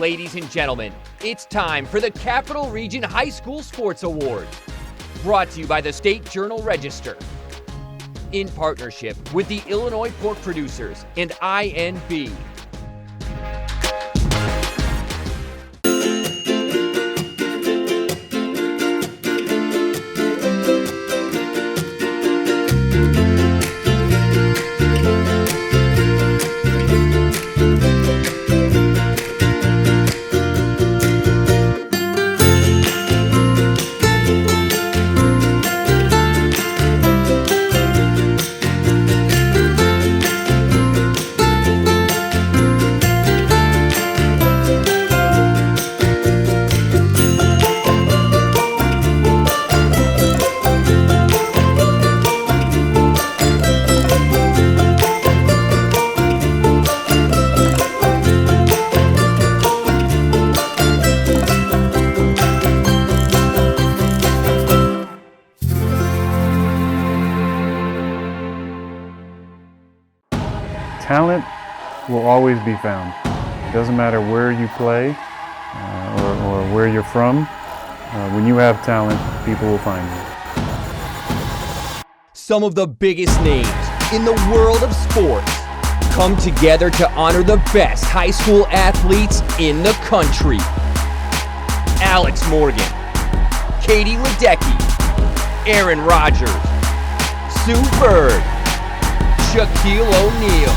Ladies and gentlemen, it's time for the Capital Region High School Sports Award. Brought to you by the State Journal-Register. In partnership with the Illinois Pork Producers and INB. Talent will always be found. It doesn't matter where you play or where you're from. When you have talent, people will find you. Some of the biggest names in the world of sports come together to honor the best high school athletes in the country. Alex Morgan, Katie Ledecky, Aaron Rodgers, Sue Bird, Shaquille O'Neal.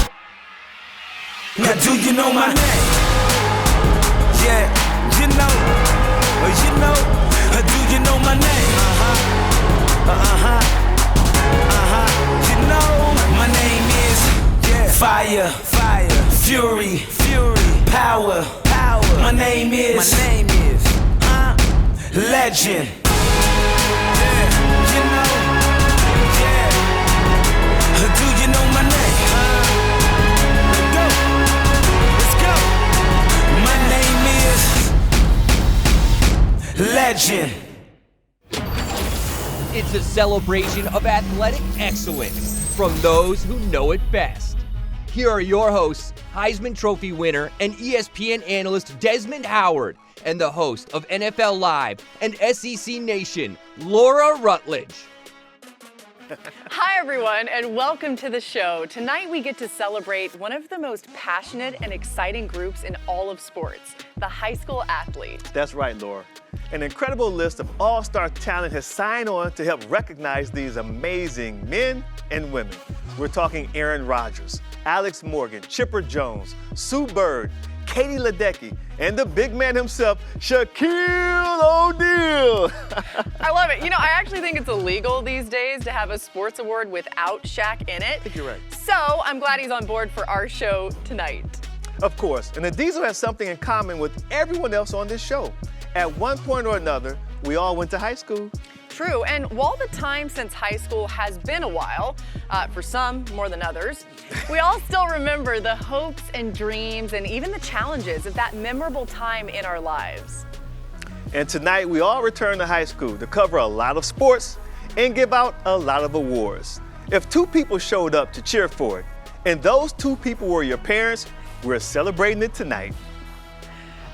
Now do you know my name? Yeah, do you know my name? You know my name is Fire, Fury, Power. My name is Legend. You know, do you know my name? Legend. It's a celebration of athletic excellence from those who know it best. Here are your hosts, Heisman Trophy winner and ESPN analyst Desmond Howard, and the host of NFL Live and SEC Nation, Laura Rutledge. Hi everyone, and welcome to the show. Tonight we get to celebrate one of the most passionate and exciting groups in all of sports, the high school athlete. That's right, Laura. An incredible list of all-star talent has signed on to help recognize these amazing men and women. We're talking Aaron Rodgers, Alex Morgan, Chipper Jones, Sue Bird, Katie Ledecky, and the big man himself, Shaquille O'Neal. I love it. You know, I actually think it's illegal these days to have a sports award without Shaq in it. I think you're right. So I'm glad he's on board for our show tonight. Of course, and the Diesel has something in common with everyone else on this show. At one point or another, we all went to high school. True, and while the time since high school has been a while, for some more than others, we all still remember the hopes and dreams and even the challenges of that memorable time in our lives. And tonight, we all return to high school to cover a lot of sports and give out a lot of awards. If two people showed up to cheer for it, and those two people were your parents, we're celebrating it tonight.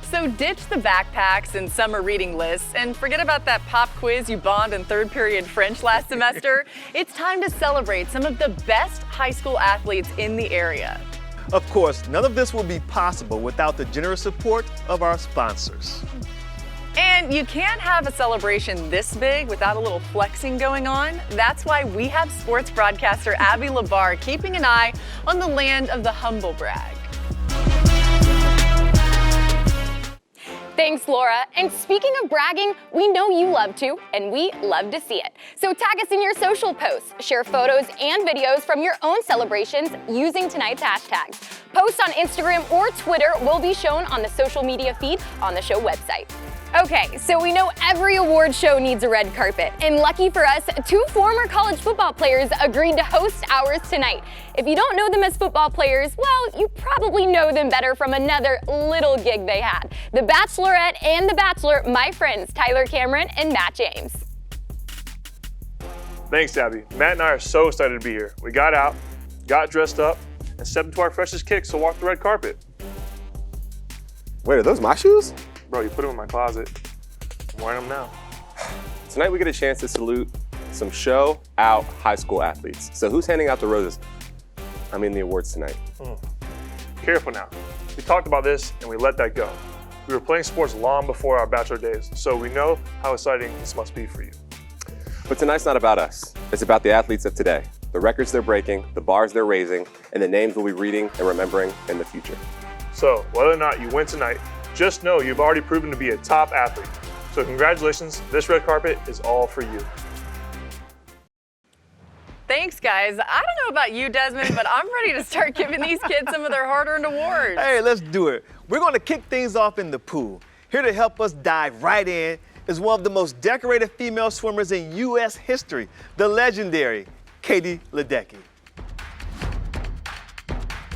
So ditch the backpacks and summer reading lists and forget about that pop quiz you bombed in third period French last semester. It's time to celebrate some of the best high school athletes in the area. Of course, none of this would be possible without the generous support of our sponsors. And you can't have a celebration this big without a little flexing going on. That's why we have sports broadcaster Abby Labar keeping an eye on the land of the humble brag. Thanks, Laura. And speaking of bragging, we know you love to, and we love to see it. So tag us in your social posts, share photos and videos from your own celebrations using tonight's hashtags. Posts on Instagram or Twitter will be shown on the social media feed on the show website. Okay, so we know every award show needs a red carpet, and lucky for us, two former college football players agreed to host ours tonight. If you don't know them as football players, well, you probably know them better from another little gig they had. The Bachelorette and The Bachelor, my friends Tyler Cameron and Matt James. Thanks, Abby. Matt and I are so excited to be here. We got out, got dressed up, and stepped into our freshest kicks to walk the red carpet. Wait, are those my shoes? Bro, you put them in my closet. I'm wearing them now. Tonight we get a chance to salute some show-out high school athletes. So who's handing out the roses? The awards tonight. Careful now. We talked about this and we let that go. We were playing sports long before our bachelor days, so we know how exciting this must be for you. But tonight's not about us. It's about the athletes of today. The records they're breaking, the bars they're raising, and the names we'll be reading and remembering in the future. So whether or not you win tonight, just know you've already proven to be a top athlete. So congratulations, this red carpet is all for you. Thanks, guys. I don't know about you, Desmond, but I'm ready to start giving these kids some of their hard-earned awards. Hey, let's do it. We're going to kick things off in the pool. Here to help us dive right in is one of the most decorated female swimmers in U.S. history, the legendary Katie Ledecky.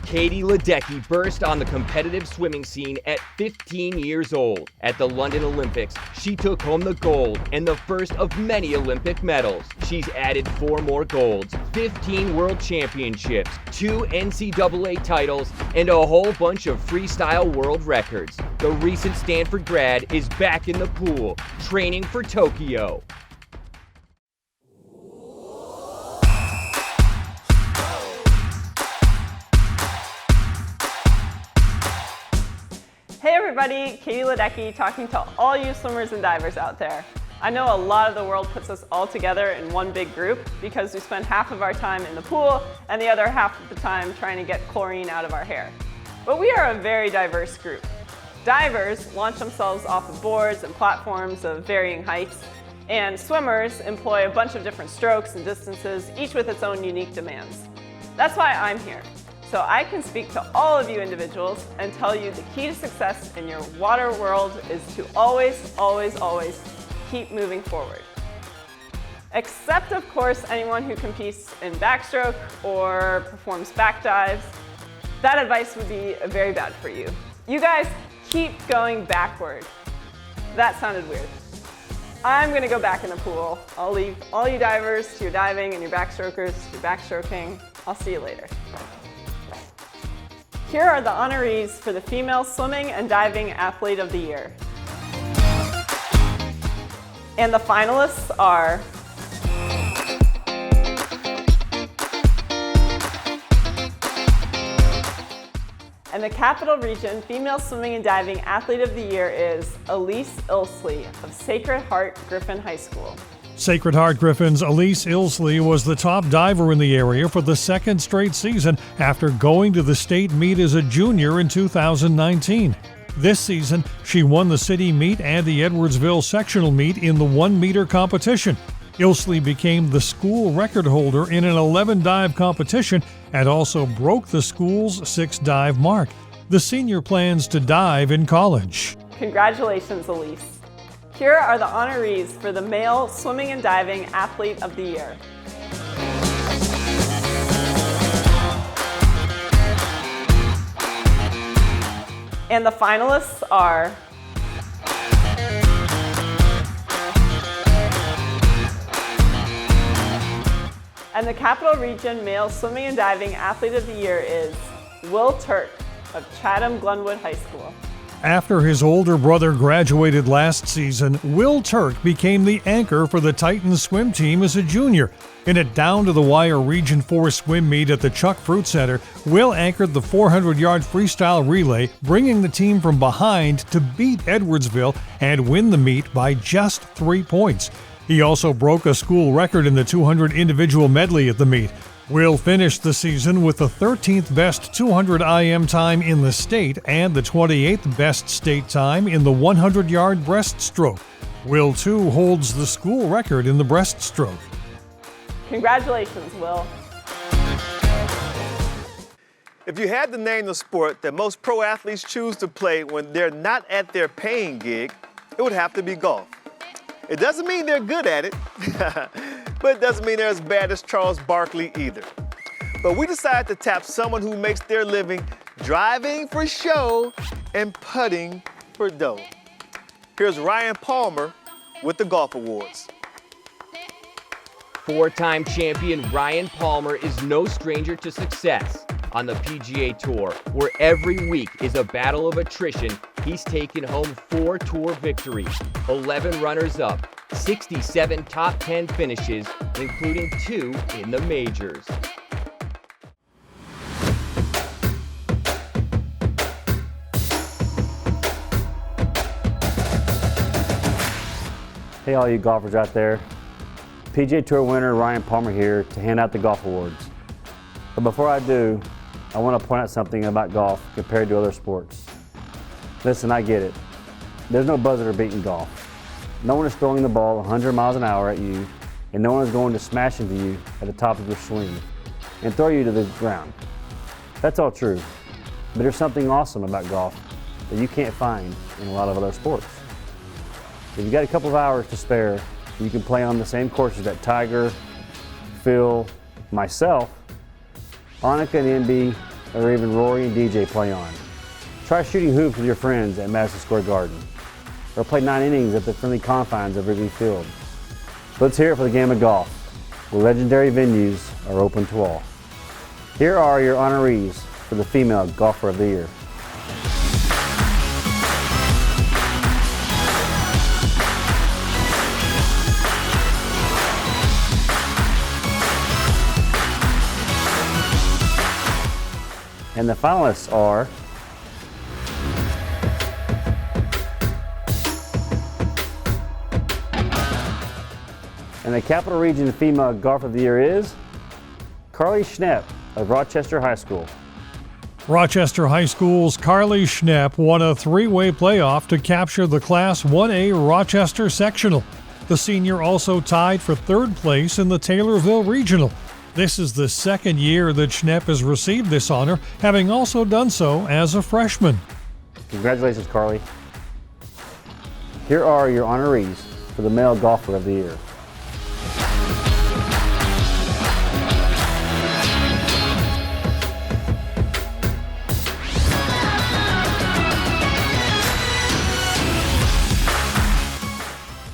Katie Ledecky burst on the competitive swimming scene at 15 years old. At the London Olympics, she took home the gold and the first of many Olympic medals. She's added 4 more golds, 15 world championships, 2 NCAA titles, and a whole bunch of freestyle world records. The recent Stanford grad is back in the pool, training for Tokyo. Hey everybody, Katie Ledecky talking to all you swimmers and divers out there. I know a lot of the world puts us all together in one big group because we spend half of our time in the pool and the other half of the time trying to get chlorine out of our hair. But we are a very diverse group. Divers launch themselves off of boards and platforms of varying heights, and swimmers employ a bunch of different strokes and distances, each with its own unique demands. That's why I'm here. So I can speak to all of you individuals and tell you the key to success in your water world is to always, always, always keep moving forward. Except, of course, anyone who competes in backstroke or performs back dives. That advice would be very bad for you. You guys keep going backward. That sounded weird. I'm gonna go back in the pool. I'll leave all you divers to your diving and your backstrokers to your backstroking. I'll see you later. Here are the honorees for the Female Swimming and Diving Athlete of the Year. And the finalists are and the Capital Region Female Swimming and Diving Athlete of the Year is Elise Ilsley of Sacred Heart Griffin High School. Sacred Heart Griffin's Elise Ilsley was the top diver in the area for the second straight season after going to the state meet as a junior in 2019. This season, she won the city meet and the Edwardsville sectional meet in the 1-meter competition. Ilsley became the school record holder in an 11-dive competition and also broke the school's 6-dive mark. The senior plans to dive in college. Congratulations, Elise. Here are the honorees for the Male Swimming and Diving Athlete of the Year. And the finalists are and the Capital Region Male Swimming and Diving Athlete of the Year is Will Turk of Chatham Glenwood High School. After his older brother graduated last season, Will Turk became the anchor for the Titans swim team as a junior. In a down-to-the-wire Region 4 swim meet at the Chuck Fruit Center, Will anchored the 400-yard freestyle relay, bringing the team from behind to beat Edwardsville and win the meet by just 3 points. He also broke a school record in the 200 individual medley at the meet. Will finished the season with the 13th best 200 IM time in the state and the 28th best state time in the 100-yard breaststroke. Will, too, holds the school record in the breaststroke. Congratulations, Will. If you had to name the sport that most pro athletes choose to play when they're not at their paying gig, it would have to be golf. It doesn't mean they're good at it, but it doesn't mean they're as bad as Charles Barkley either. But we decided to tap someone who makes their living driving for show and putting for dough. Here's Ryan Palmer with the Golf Awards. 4-time champion Ryan Palmer is no stranger to success on the PGA Tour, where every week is a battle of attrition. he's taken home 4 Tour victories, 11 runners-up, 67 top 10 finishes, including 2 in the majors. Hey all you golfers out there, PGA Tour winner Ryan Palmer here to hand out the golf awards. But before I do, I want to point out something about golf compared to other sports. Listen, I get it. There's no buzzer beating golf. No one is throwing the ball 100 miles an hour at you, and no one is going to smash into you at the top of your swing and throw you to the ground. That's all true, but there's something awesome about golf that you can't find in a lot of other sports. If you've got a couple of hours to spare, you can play on the same courses that Tiger, Phil, myself, Annika and MB, or even Rory and DJ play on. Try shooting hoops with your friends at Madison Square Garden, or play 9 innings at the friendly confines of Wrigley Field. Let's hear it for the game of golf, where legendary venues are open to all. Here are your honorees for the Female Golfer of the Year. And the finalists are and the Capital Region Female Golfer of the Year is Carly Schnepp of Rochester High School. Rochester High School's Carly Schnepp won a 3-way playoff to capture the Class 1A Rochester Sectional. The senior also tied for 3rd place in the Taylorville Regional. This is the second year that Schnepp has received this honor, having also done so as a freshman. Congratulations, Carly. Here are your honorees for the Male Golfer of the Year.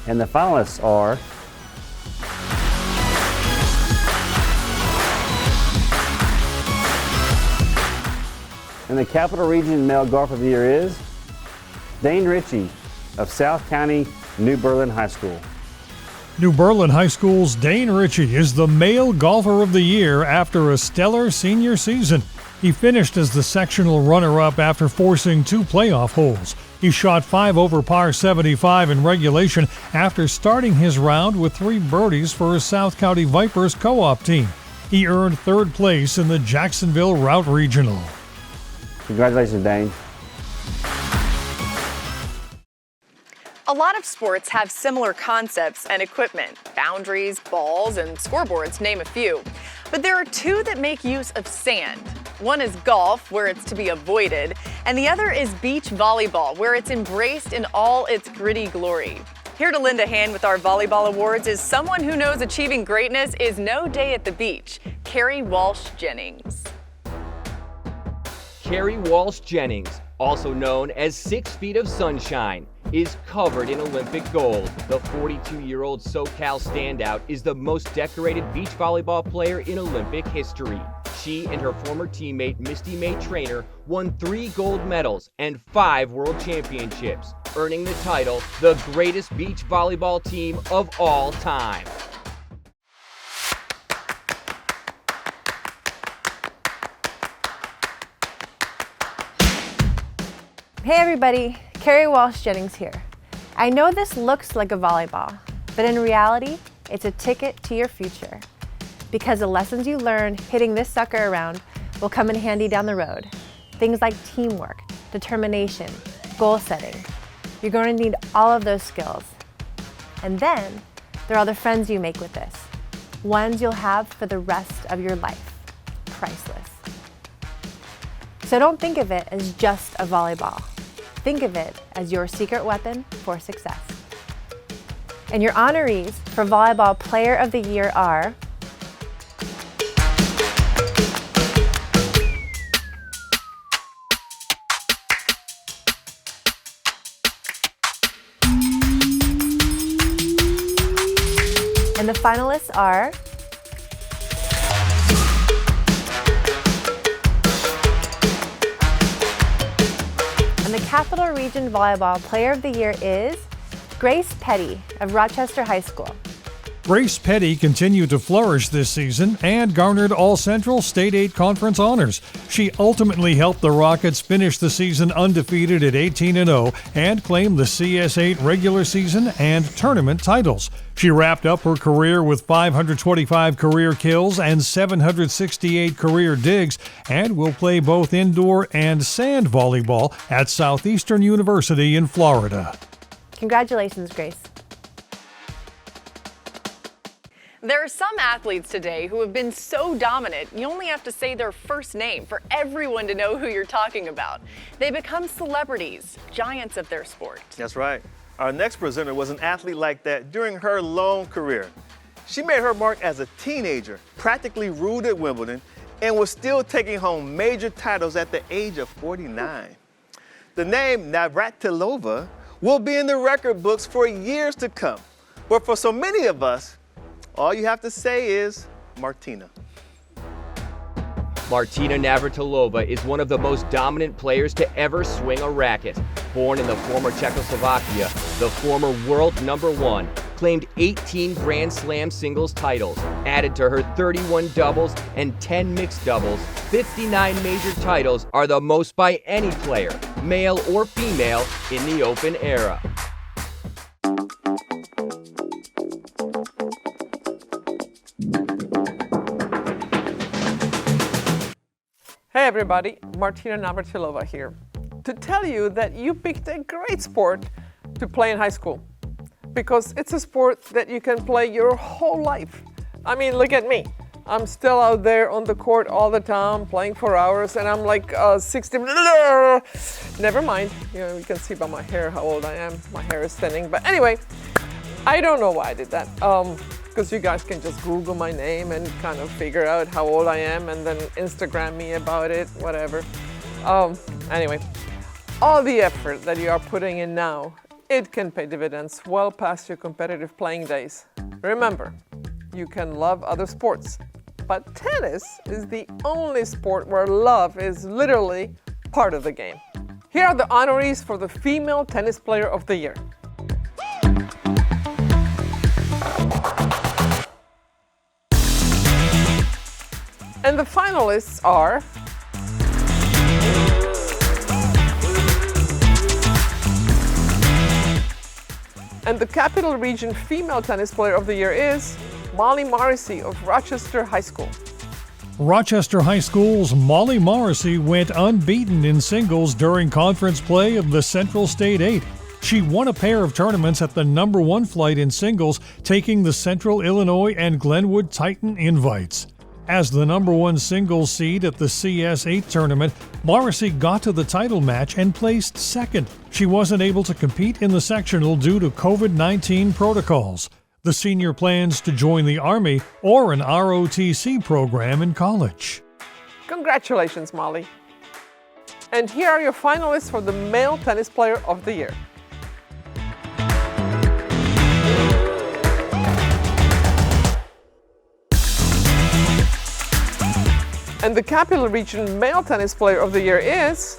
And the finalists are and the Capital Region Male Golfer of the Year is Dane Ritchie of South County New Berlin High School. New Berlin High School's Dane Ritchie is the Male Golfer of the Year after a stellar senior season. He finished as the sectional runner-up after forcing 2 playoff holes. He shot 5 over par 75 in regulation after starting his round with 3 birdies for his South County Vipers co-op team. He earned 3rd place in the Jacksonville Route Regional. Congratulations, Dane. A lot of sports have similar concepts and equipment, boundaries, balls, and scoreboards, name a few. But there are 2 that make use of sand. One is golf, where it's to be avoided, and the other is beach volleyball, where it's embraced in all its gritty glory. Here to lend a hand with our volleyball awards is someone who knows achieving greatness is no day at the beach, Carrie Walsh Jennings. Carrie Walsh Jennings, also known as 6 Feet of Sunshine, is covered in Olympic gold. The 42-year-old SoCal standout is the most decorated beach volleyball player in Olympic history. She and her former teammate Misty May Traynor won 3 gold medals and 5 world championships, earning the title the greatest beach volleyball team of all time. Hey everybody, Carrie Walsh Jennings here. I know this looks like a volleyball, but in reality, it's a ticket to your future. Because the lessons you learn hitting this sucker around will come in handy down the road. Things like teamwork, determination, goal setting. You're going to need all of those skills. And then, there are the friends you make with this. Ones you'll have for the rest of your life. Priceless. So don't think of it as just a volleyball. Think of it as your secret weapon for success. And your honorees for Volleyball Player of the Year are and the finalists are and the Capital Region Volleyball Player of the Year is Grace Petty of Rochester High School. Grace Petty continued to flourish this season and garnered All-Central State 8 Conference honors. She ultimately helped the Rockets finish the season undefeated at 18-0 and claim the CS8 regular season and tournament titles. She wrapped up her career with 525 career kills and 768 career digs and will play both indoor and sand volleyball at Southeastern University in Florida. Congratulations, Grace. There are some athletes today who have been so dominant, you only have to say their first name for everyone to know who you're talking about. They become celebrities, giants of their sport. That's right. Our next presenter was an athlete like that during her long career. She made her mark as a teenager, practically ruled at Wimbledon, and was still taking home major titles at the age of 49. The name Navratilova will be in the record books for years to come. But for so many of us, all you have to say is Martina. Martina Navratilova is one of the most dominant players to ever swing a racket. Born in the former Czechoslovakia, the former world #1, claimed 18 Grand Slam singles titles, added to her 31 doubles and 10 mixed doubles. 59 major titles are the most by any player, male or female, in the Open era. Hey everybody, Martina Navratilova here. To tell you that you picked a great sport to play in high school. Because it's a sport that you can play your whole life. I mean, look at me. I'm still out there on the court all the time, playing for hours, and I'm like 60. Never mind, you can see by my hair how old I am. My hair is thinning. But anyway, I don't know why I did that. Because you guys can just Google my name and kind of figure out how old I am and then Instagram me about it, whatever. Anyway, all the effort that you are putting in now, it can pay dividends well past your competitive playing days. Remember, you can love other sports, but tennis is the only sport where love is literally part of the game. Here are the honorees for the Female Tennis Player of the Year. And the finalists are and the Capital Region Female Tennis Player of the Year is Molly Morrissey of Rochester High School. Rochester High School's Molly Morrissey went unbeaten in singles during conference play of the Central State 8. She won a pair of tournaments at the #1 flight in singles, taking the Central Illinois and Glenwood Titan invites. As the #1 singles seed at the CS8 tournament, Morrissey got to the title match and placed second. She wasn't able to compete in the sectional due to COVID-19 protocols. The senior plans to join the Army or an ROTC program in college. Congratulations, Molly. And here are your finalists for the Male Tennis Player of the Year. And the Capital Region Male Tennis Player of the Year is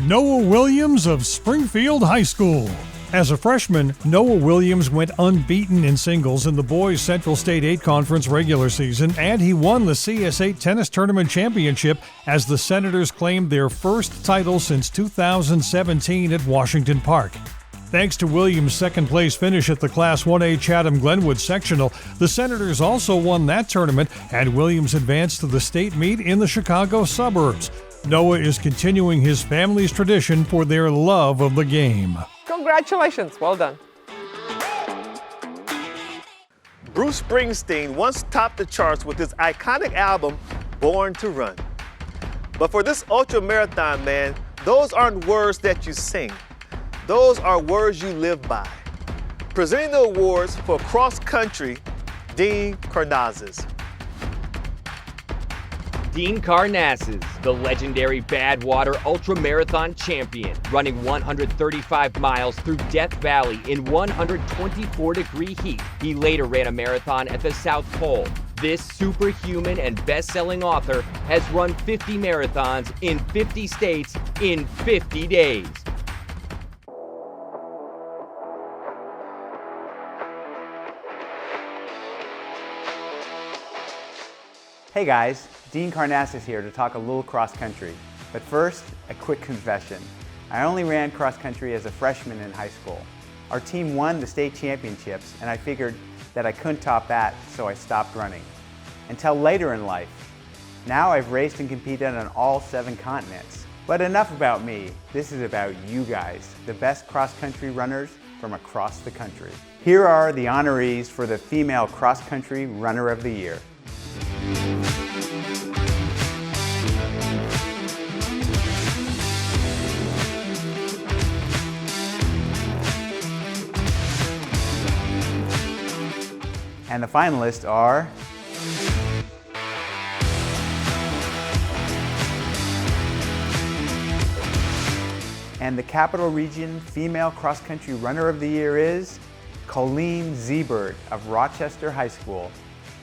Noah Williams of Springfield High School. As a freshman, Noah Williams went unbeaten in singles in the boys' Central State 8 Conference regular season, and he won the CS8 Tennis Tournament Championship as the Senators claimed their first title since 2017 at Washington Park. Thanks to Williams' second-place finish at the Class 1A Chatham-Glenwood sectional, the Senators also won that tournament, and Williams advanced to the state meet in the Chicago suburbs. Noah is continuing his family's tradition for their love of the game. Congratulations, well done. Bruce Springsteen once topped the charts with his iconic album, Born to Run. But for this ultra-marathon man, those aren't words that you sing. Those are words you live by. Presenting the awards for cross country, Dean Karnazes. Dean Karnazes, the legendary Badwater Ultramarathon champion, running 135 miles through Death Valley in 124-degree heat. He later ran a marathon at the South Pole. This superhuman and best-selling author has run 50 marathons in 50 states in 50 days. Hey guys, Dean Karnassus here to talk a little cross country. But first, a quick confession. I only ran cross country as a freshman in high school. Our team won the state championships, and I figured that I couldn't top that, so I stopped running. Until later in life. Now I've raced and competed on all 7 continents. But enough about me. This is about you guys, the best cross-country runners from across the country. Here are the honorees for the Female Cross-Country Runner of the Year. And the finalists are and the Capital Region Female Cross Country Runner of the Year is Colleen Zeebird of Rochester High School.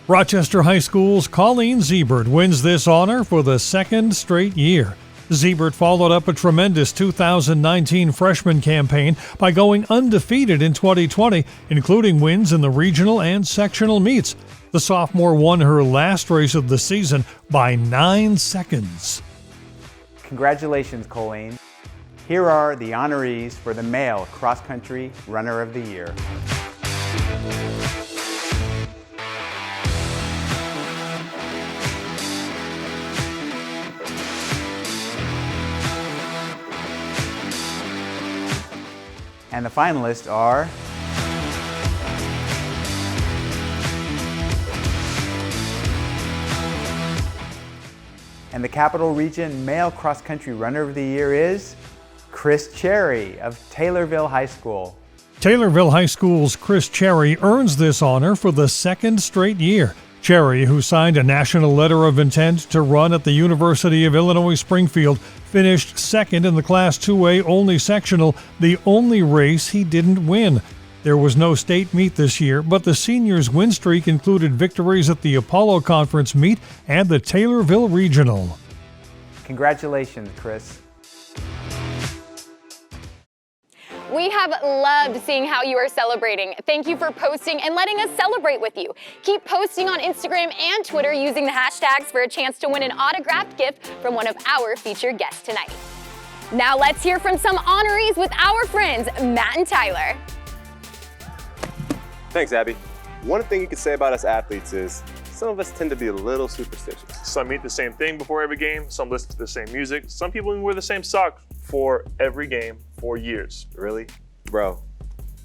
Rochester High School's Colleen Zeebird wins this honor for the 2nd straight year. Zeebird followed up a tremendous 2019 freshman campaign by going undefeated in 2020, including wins in the regional and sectional meets. The sophomore won her last race of the season by 9 seconds. Congratulations, Colleen. Here are the honorees for the Male Cross Country Runner of the Year. And the finalists are and the Capital Region Male Cross Country Runner of the Year is Chris Cherry of Taylorville High School. Taylorville High School's Chris Cherry earns this honor for the 2nd straight year. Cherry, who signed a national letter of intent to run at the University of Illinois Springfield, finished 2nd in the Class 2A only sectional, the only race he didn't win. There was no state meet this year, but the seniors' win streak included victories at the Apollo Conference meet and the Taylorville Regional. Congratulations, Chris. We have loved seeing how you are celebrating. Thank you for posting and letting us celebrate with you. Keep posting on Instagram and Twitter using the hashtags for a chance to win an autographed gift from one of our featured guests tonight. Now let's hear from some honorees with our friends, Matt and Tyler. Thanks, Abby. One thing you could say about us athletes is some of us tend to be a little superstitious. Some eat the same thing before every game, some listen to the same music, some people even wear the same socks for every game for years. Really? Bro,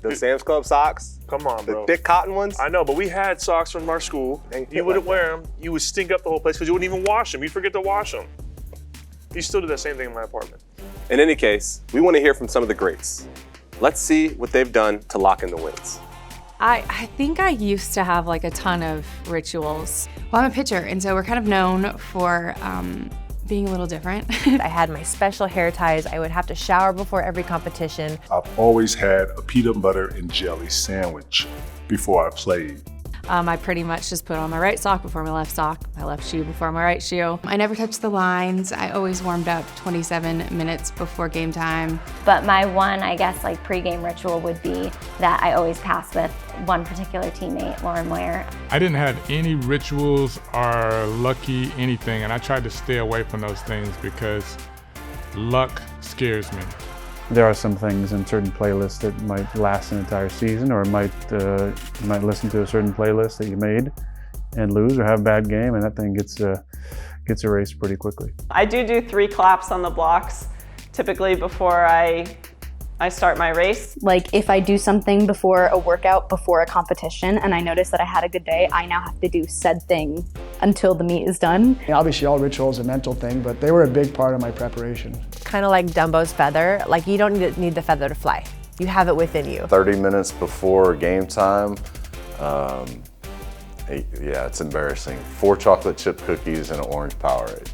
those Sam's Club socks? Come on, bro. The thick cotton ones? I know, but we had socks from our school. You wouldn't wear them. You would stink up the whole place because you wouldn't even wash them. You'd forget to wash them. You still do that same thing in my apartment. In any case, we want to hear from some of the greats. Let's see what they've done to lock in the wins. I think I used to have like a ton of rituals. Well, I'm a pitcher, and so we're kind of known for being a little different. I had my special hair ties. I would have to shower before every competition. I've always had a peanut butter and jelly sandwich before I played. I pretty much just put on my right sock before my left sock, my left shoe before my right shoe. I never touched the lines. I always warmed up 27 minutes before game time. But my one, I guess, like pregame ritual would be that I always pass with one particular teammate, Lauren Meyer. I didn't have any rituals or lucky anything, and I tried to stay away from those things because luck scares me. There are some things in certain playlists that might last an entire season, or you might listen to a certain playlist that you made and lose or have a bad game, and that thing gets erased pretty quickly. I do 3 claps on the blocks, typically before I start my race. Like if I do something before a workout, before a competition, and I notice that I had a good day, I now have to do said thing until the meet is done. Obviously all rituals are a mental thing, but they were a big part of my preparation. Kind of like Dumbo's feather. Like you don't need the feather to fly. You have it within you. 30 minutes before game time, yeah, it's embarrassing. 4 chocolate chip cookies and an orange Powerade.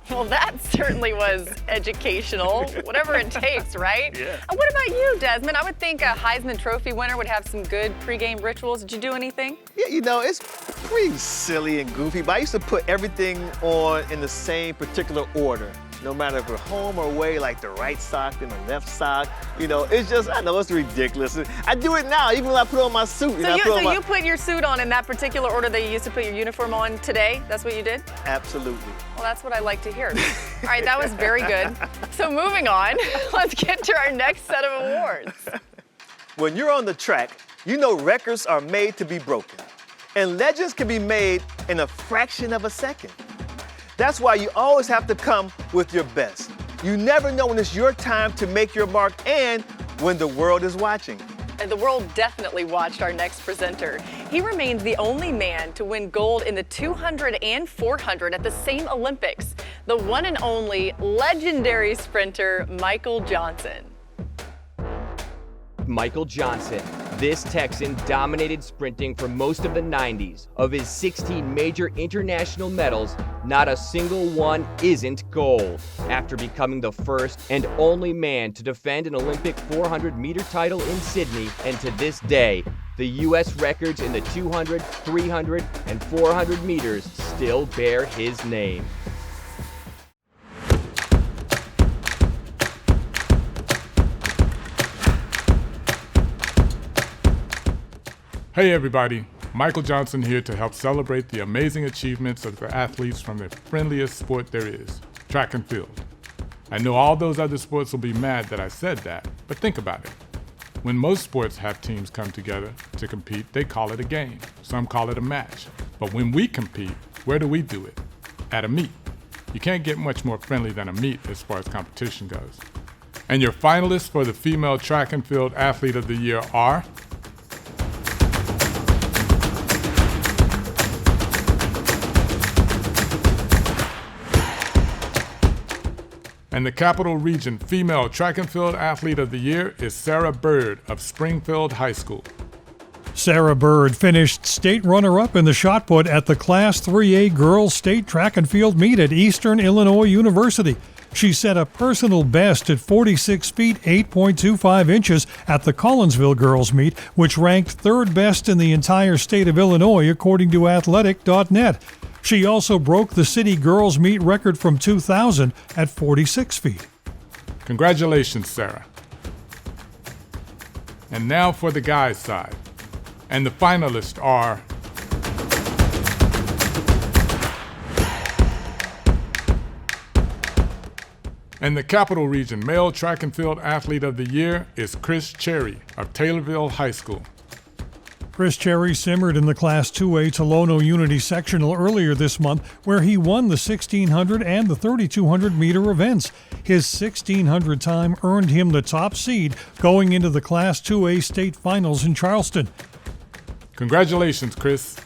Well, that certainly was educational. Whatever it takes, right? Yeah. What about you, Desmond? I would think a Heisman Trophy winner would have some good pregame rituals. Did you do anything? Yeah, you know, it's pretty silly and goofy, but I used to put everything on in the same particular order. no matter if we're home or away, like the right sock and the left sock. You know, it's just, I know it's ridiculous. I do it now, even when I put on my suit. So you put your suit on in that particular order that you used to put your uniform on today? That's what you did? Absolutely. Well, that's what I like to hear. All right, that was very good. So moving on, let's get to our next set of awards. When you're on the track, you know records are made to be broken, and legends can be made in a fraction of a second. That's why you always have to come with your best. You never know when it's your time to make your mark and when the world is watching. And the world definitely watched our next presenter. He remains the only man to win gold in the 200 and 400 at the same Olympics. The one and only legendary sprinter, Michael Johnson. Michael Johnson. This Texan dominated sprinting for most of the 90s. Of his 16 major international medals, not a single one isn't gold. After becoming the first and only man to defend an Olympic 400-meter title in Sydney, and to this day, the U.S. records in the 200, 300, and 400 meters still bear his name. Hey everybody, Michael Johnson here to help celebrate the amazing achievements of the athletes from the friendliest sport there is, track and field. I know all those other sports will be mad that I said that, but think about it. When most sports have teams come together to compete, they call it a game. Some call it a match. But when we compete, where do we do it? At a meet. You can't get much more friendly than a meet as far as competition goes. And your finalists for the Female Track and Field Athlete of the Year are and the Capital Region Female Track and Field Athlete of the Year is Sarah Bird of Springfield High School. Sarah Bird finished state runner-up in the shot put at the Class 3A Girls State Track and Field meet at Eastern Illinois University. She set a personal best at 46 feet 8.25 inches at the Collinsville Girls meet, which ranked third best in the entire state of Illinois according to athletic.net. She also broke the city girls meet record from 2000 at 46 feet. Congratulations, Sarah. And now for the guys' side. And the finalists are and the Capital Region Male Track and Field Athlete of the Year is Chris Cherry of Taylorville High School. Chris Cherry simmered in the Class 2A Tolono Unity Sectional earlier this month, where he won the 1600 and the 3200 meter events. His 1600 time earned him the top seed going into the Class 2A state finals in Charleston. Congratulations, Chris.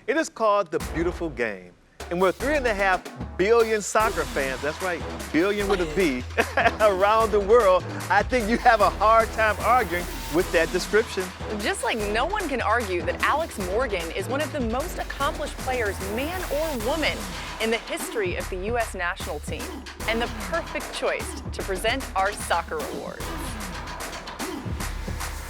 It is called the beautiful game. And we're 3.5 billion soccer fans, that's right, billion with a B, around the world. I think you have a hard time arguing with that description. Just like no one can argue that Alex Morgan is one of the most accomplished players, man or woman, in the history of the U.S. national team, and the perfect choice to present our soccer award.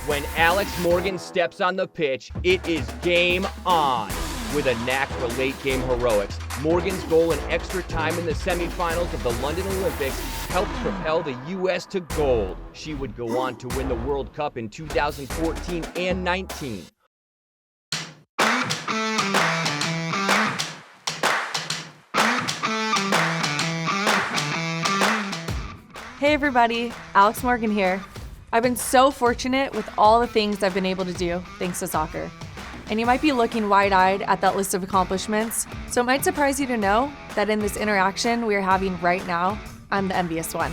When Alex Morgan steps on the pitch, it is game on. With a knack for late-game heroics, Morgan's goal in extra time in the semifinals of the London Olympics helped propel the U.S. to gold. She would go on to win the World Cup in 2014 and 19. Hey everybody, Alex Morgan here. I've been so fortunate with all the things I've been able to do thanks to soccer. And you might be looking wide-eyed at that list of accomplishments, so it might surprise you to know that in this interaction we are having right now, I'm the envious one.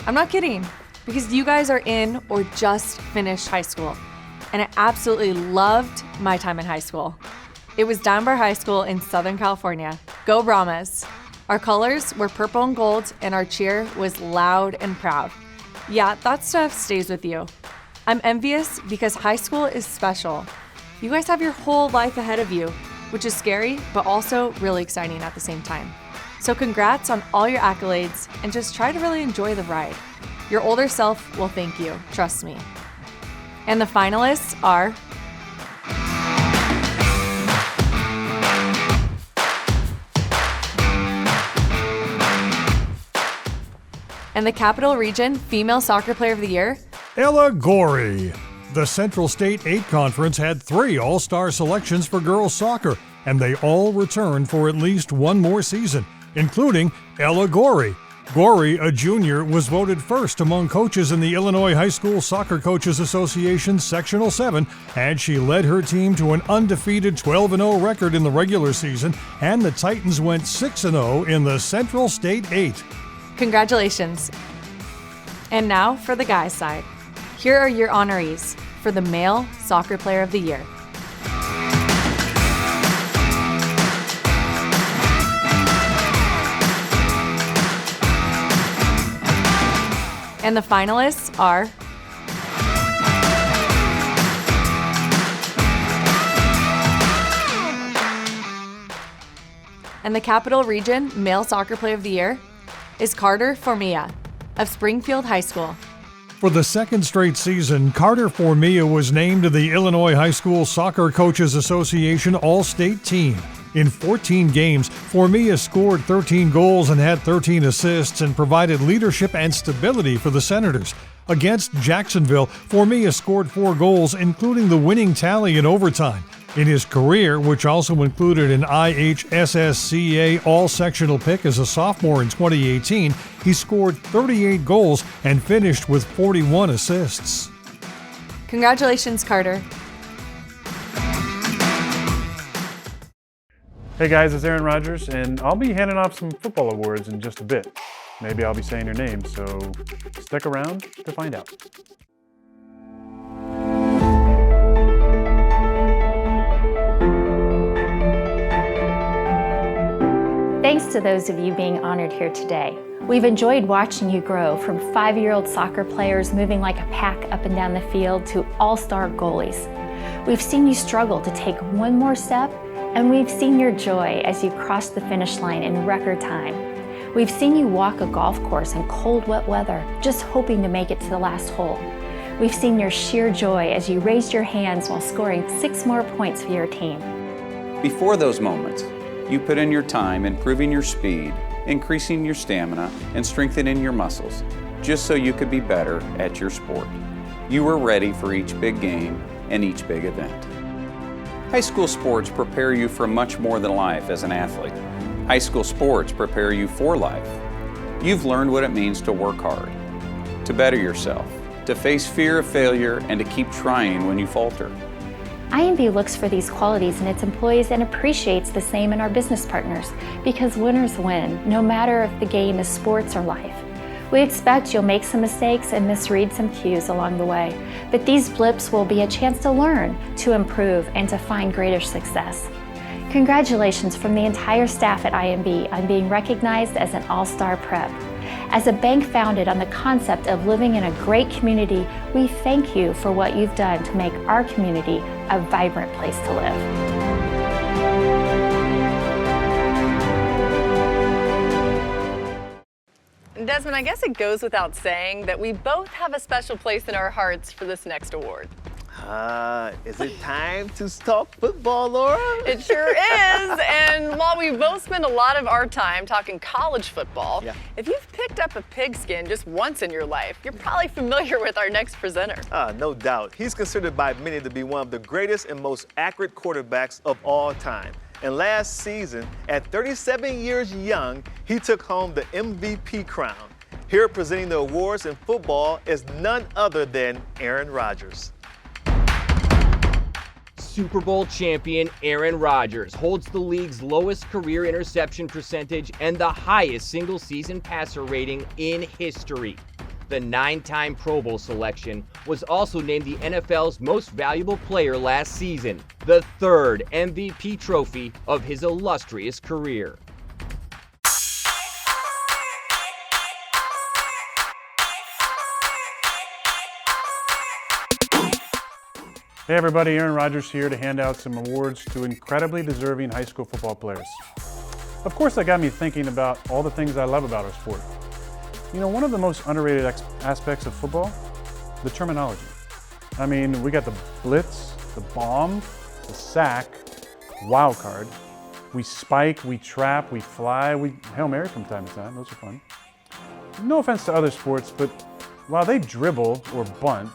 I'm not kidding, because you guys are in or just finished high school, and I absolutely loved my time in high school. It was Dunbar High School in Southern California. Go Brahmas! Our colors were purple and gold, and our cheer was loud and proud. Yeah, that stuff stays with you. I'm envious because high school is special. You guys have your whole life ahead of you, which is scary, but also really exciting at the same time. So congrats on all your accolades, and just try to really enjoy the ride. Your older self will thank you, trust me. And the finalists are And the Capital Region Female Soccer Player of the Year? Ella Gorey. The Central State 8 Conference had 3 All-Star selections for girls soccer, and they all returned for at least one more season, including Ella Gorey. Gorey, a junior, was voted first among coaches in the Illinois High School Soccer Coaches Association Sectional 7, and she led her team to an undefeated 12-0 record in the regular season, and the Titans went 6-0 in the Central State 8. Congratulations. And now for the guys' side. Here are your honorees for the Male Soccer Player of the Year. And the finalists are and the Capital Region Male Soccer Player of the Year is Carter Formia of Springfield High School. For the second straight season, Carter Formia was named to the Illinois High School Soccer Coaches Association All-State Team. In 14 games, Formia scored 13 goals and had 13 assists and provided leadership and stability for the Senators. Against Jacksonville, Formia scored 4 goals, including the winning tally in overtime. In his career, which also included an IHSSCA all-sectional pick as a sophomore in 2018, he scored 38 goals and finished with 41 assists. Congratulations, Carter. Hey guys, it's Aaron Rodgers, and I'll be handing off some football awards in just a bit. Maybe I'll be saying your name, so stick around to find out. Thanks to those of you being honored here today. We've enjoyed watching you grow from 5-year-old soccer players moving like a pack up and down the field to all-star goalies. We've seen you struggle to take one more step, and we've seen your joy as you crossed the finish line in record time. We've seen you walk a golf course in cold, wet weather, just hoping to make it to the last hole. We've seen your sheer joy as you raised your hands while scoring 6 more points for your team. Before those moments, you put in your time improving your speed, increasing your stamina, and strengthening your muscles, just so you could be better at your sport. You were ready for each big game and each big event. High school sports prepare you for much more than life as an athlete. High school sports prepare you for life. You've learned what it means to work hard, to better yourself, to face fear of failure, and to keep trying when you falter. IMB looks for these qualities in its employees and appreciates the same in our business partners, because winners win, no matter if the game is sports or life. We expect you'll make some mistakes and misread some cues along the way, but these blips will be a chance to learn, to improve, and to find greater success. Congratulations from the entire staff at IMB on being recognized as an all-star prep. As a bank founded on the concept of living in a great community, we thank you for what you've done to make our community a vibrant place to live. Desmond, I guess it goes without saying that we both have a special place in our hearts for this next award. Is it time to talk football, Laura? It sure is. And while we both spend a lot of our time talking college football, if you've picked up a pigskin just once in your life, you're probably familiar with our next presenter. No doubt. He's considered by many to be one of the greatest and most accurate quarterbacks of all time. And last season, at 37 years young, he took home the MVP crown. Here presenting the awards in football is none other than Aaron Rodgers. Super Bowl champion Aaron Rodgers holds the league's lowest career interception percentage and the highest single-season passer rating in history. The 9-time Pro Bowl selection was also named the NFL's most valuable player last season, the 3rd MVP trophy of his illustrious career. Hey everybody, Aaron Rodgers here to hand out some awards to incredibly deserving high school football players. Of course, that got me thinking about all the things I love about our sport. You know, one of the most underrated aspects of football, the terminology. I mean, we got the blitz, the bomb, the sack, wild card. We spike, we trap, we fly, we Hail Mary from time to time, those are fun. No offense to other sports, but while they dribble or bunt,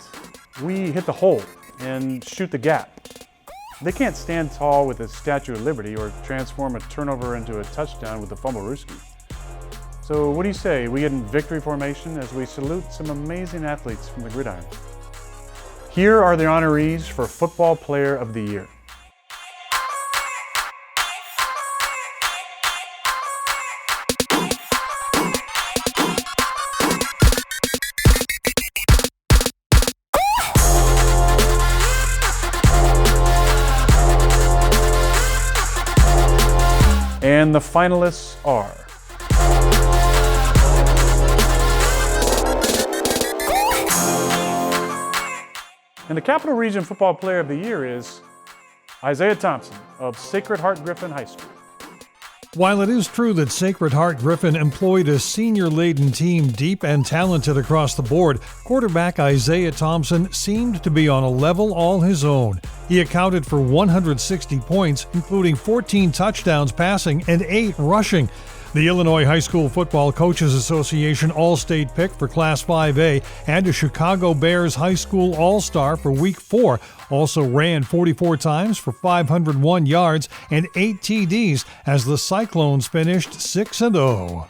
we hit the hole and shoot the gap. They can't stand tall with a Statue of Liberty or transform a turnover into a touchdown with a fumblerooski. So what do you say? We get in victory formation as we salute some amazing athletes from the gridiron. Here are the honorees for Football Player of the Year. And the finalists are and the Capital Region Football Player of the Year is Isaiah Thompson of Sacred Heart Griffin High School. While it is true that Sacred Heart Griffin employed a senior-laden team deep and talented across the board, quarterback Isaiah Thompson seemed to be on a level all his own. He accounted for 160 points, including 14 touchdowns passing and 8 rushing. The Illinois High School Football Coaches Association All-State pick for Class 5A and a Chicago Bears High School All-Star for Week 4 also ran 44 times for 501 yards and 8 TDs as the Cyclones finished 6-0.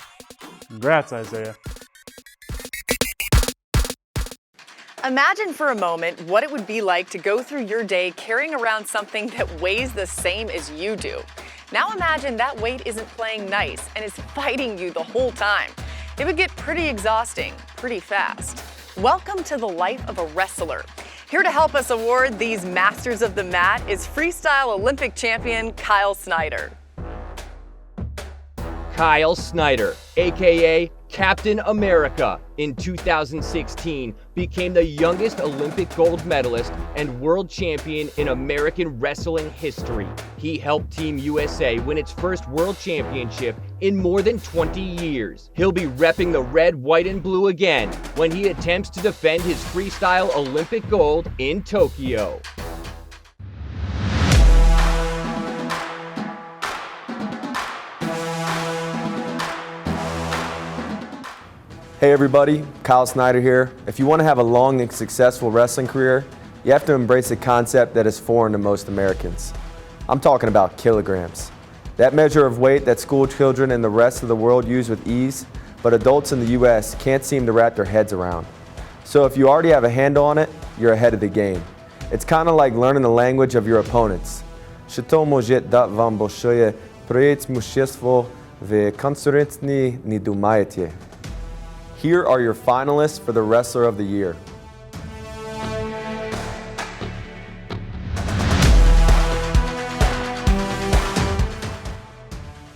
Congrats, Isaiah. Imagine for a moment what it would be like to go through your day carrying around something that weighs the same as you do. Now imagine that weight isn't playing nice and is fighting you the whole time. It would get pretty exhausting pretty fast. Welcome to the life of a wrestler. Here to help us award these masters of the mat is freestyle Olympic champion Kyle Snyder. Kyle Snyder, aka Captain America, in 2016 became the youngest Olympic gold medalist and world champion in American wrestling history. He helped Team USA win its first world championship in more than 20 years. He'll be repping the red, white, and blue again when he attempts to defend his freestyle Olympic gold in Tokyo. Hey everybody, Kyle Snyder here. If you want to have a long and successful wrestling career, you have to embrace a concept that is foreign to most Americans. I'm talking about kilograms. That measure of weight that school children and the rest of the world use with ease, but adults in the US can't seem to wrap their heads around. So if you already have a handle on it, you're ahead of the game. It's kind of like learning the language of your opponents. Що може дати вам більше преимущество в конкуренції не думаєте. Here are your finalists for the Wrestler of the Year.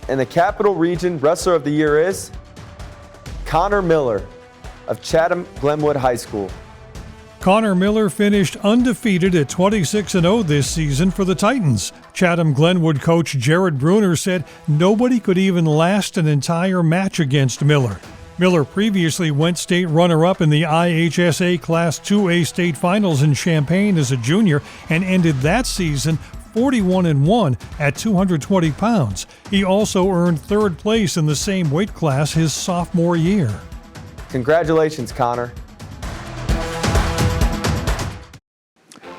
And the Capital Region Wrestler of the Year is Connor Miller of Chatham-Glenwood High School. Connor Miller finished undefeated at 26-0 this season for the Titans. Chatham-Glenwood coach Jared Bruner said nobody could even last an entire match against Miller. Miller previously went state runner-up in the IHSA Class 2A state finals in Champaign as a junior and ended that season 41-1 at 220 pounds. He also earned third place in the same weight class his sophomore year. Congratulations, Connor.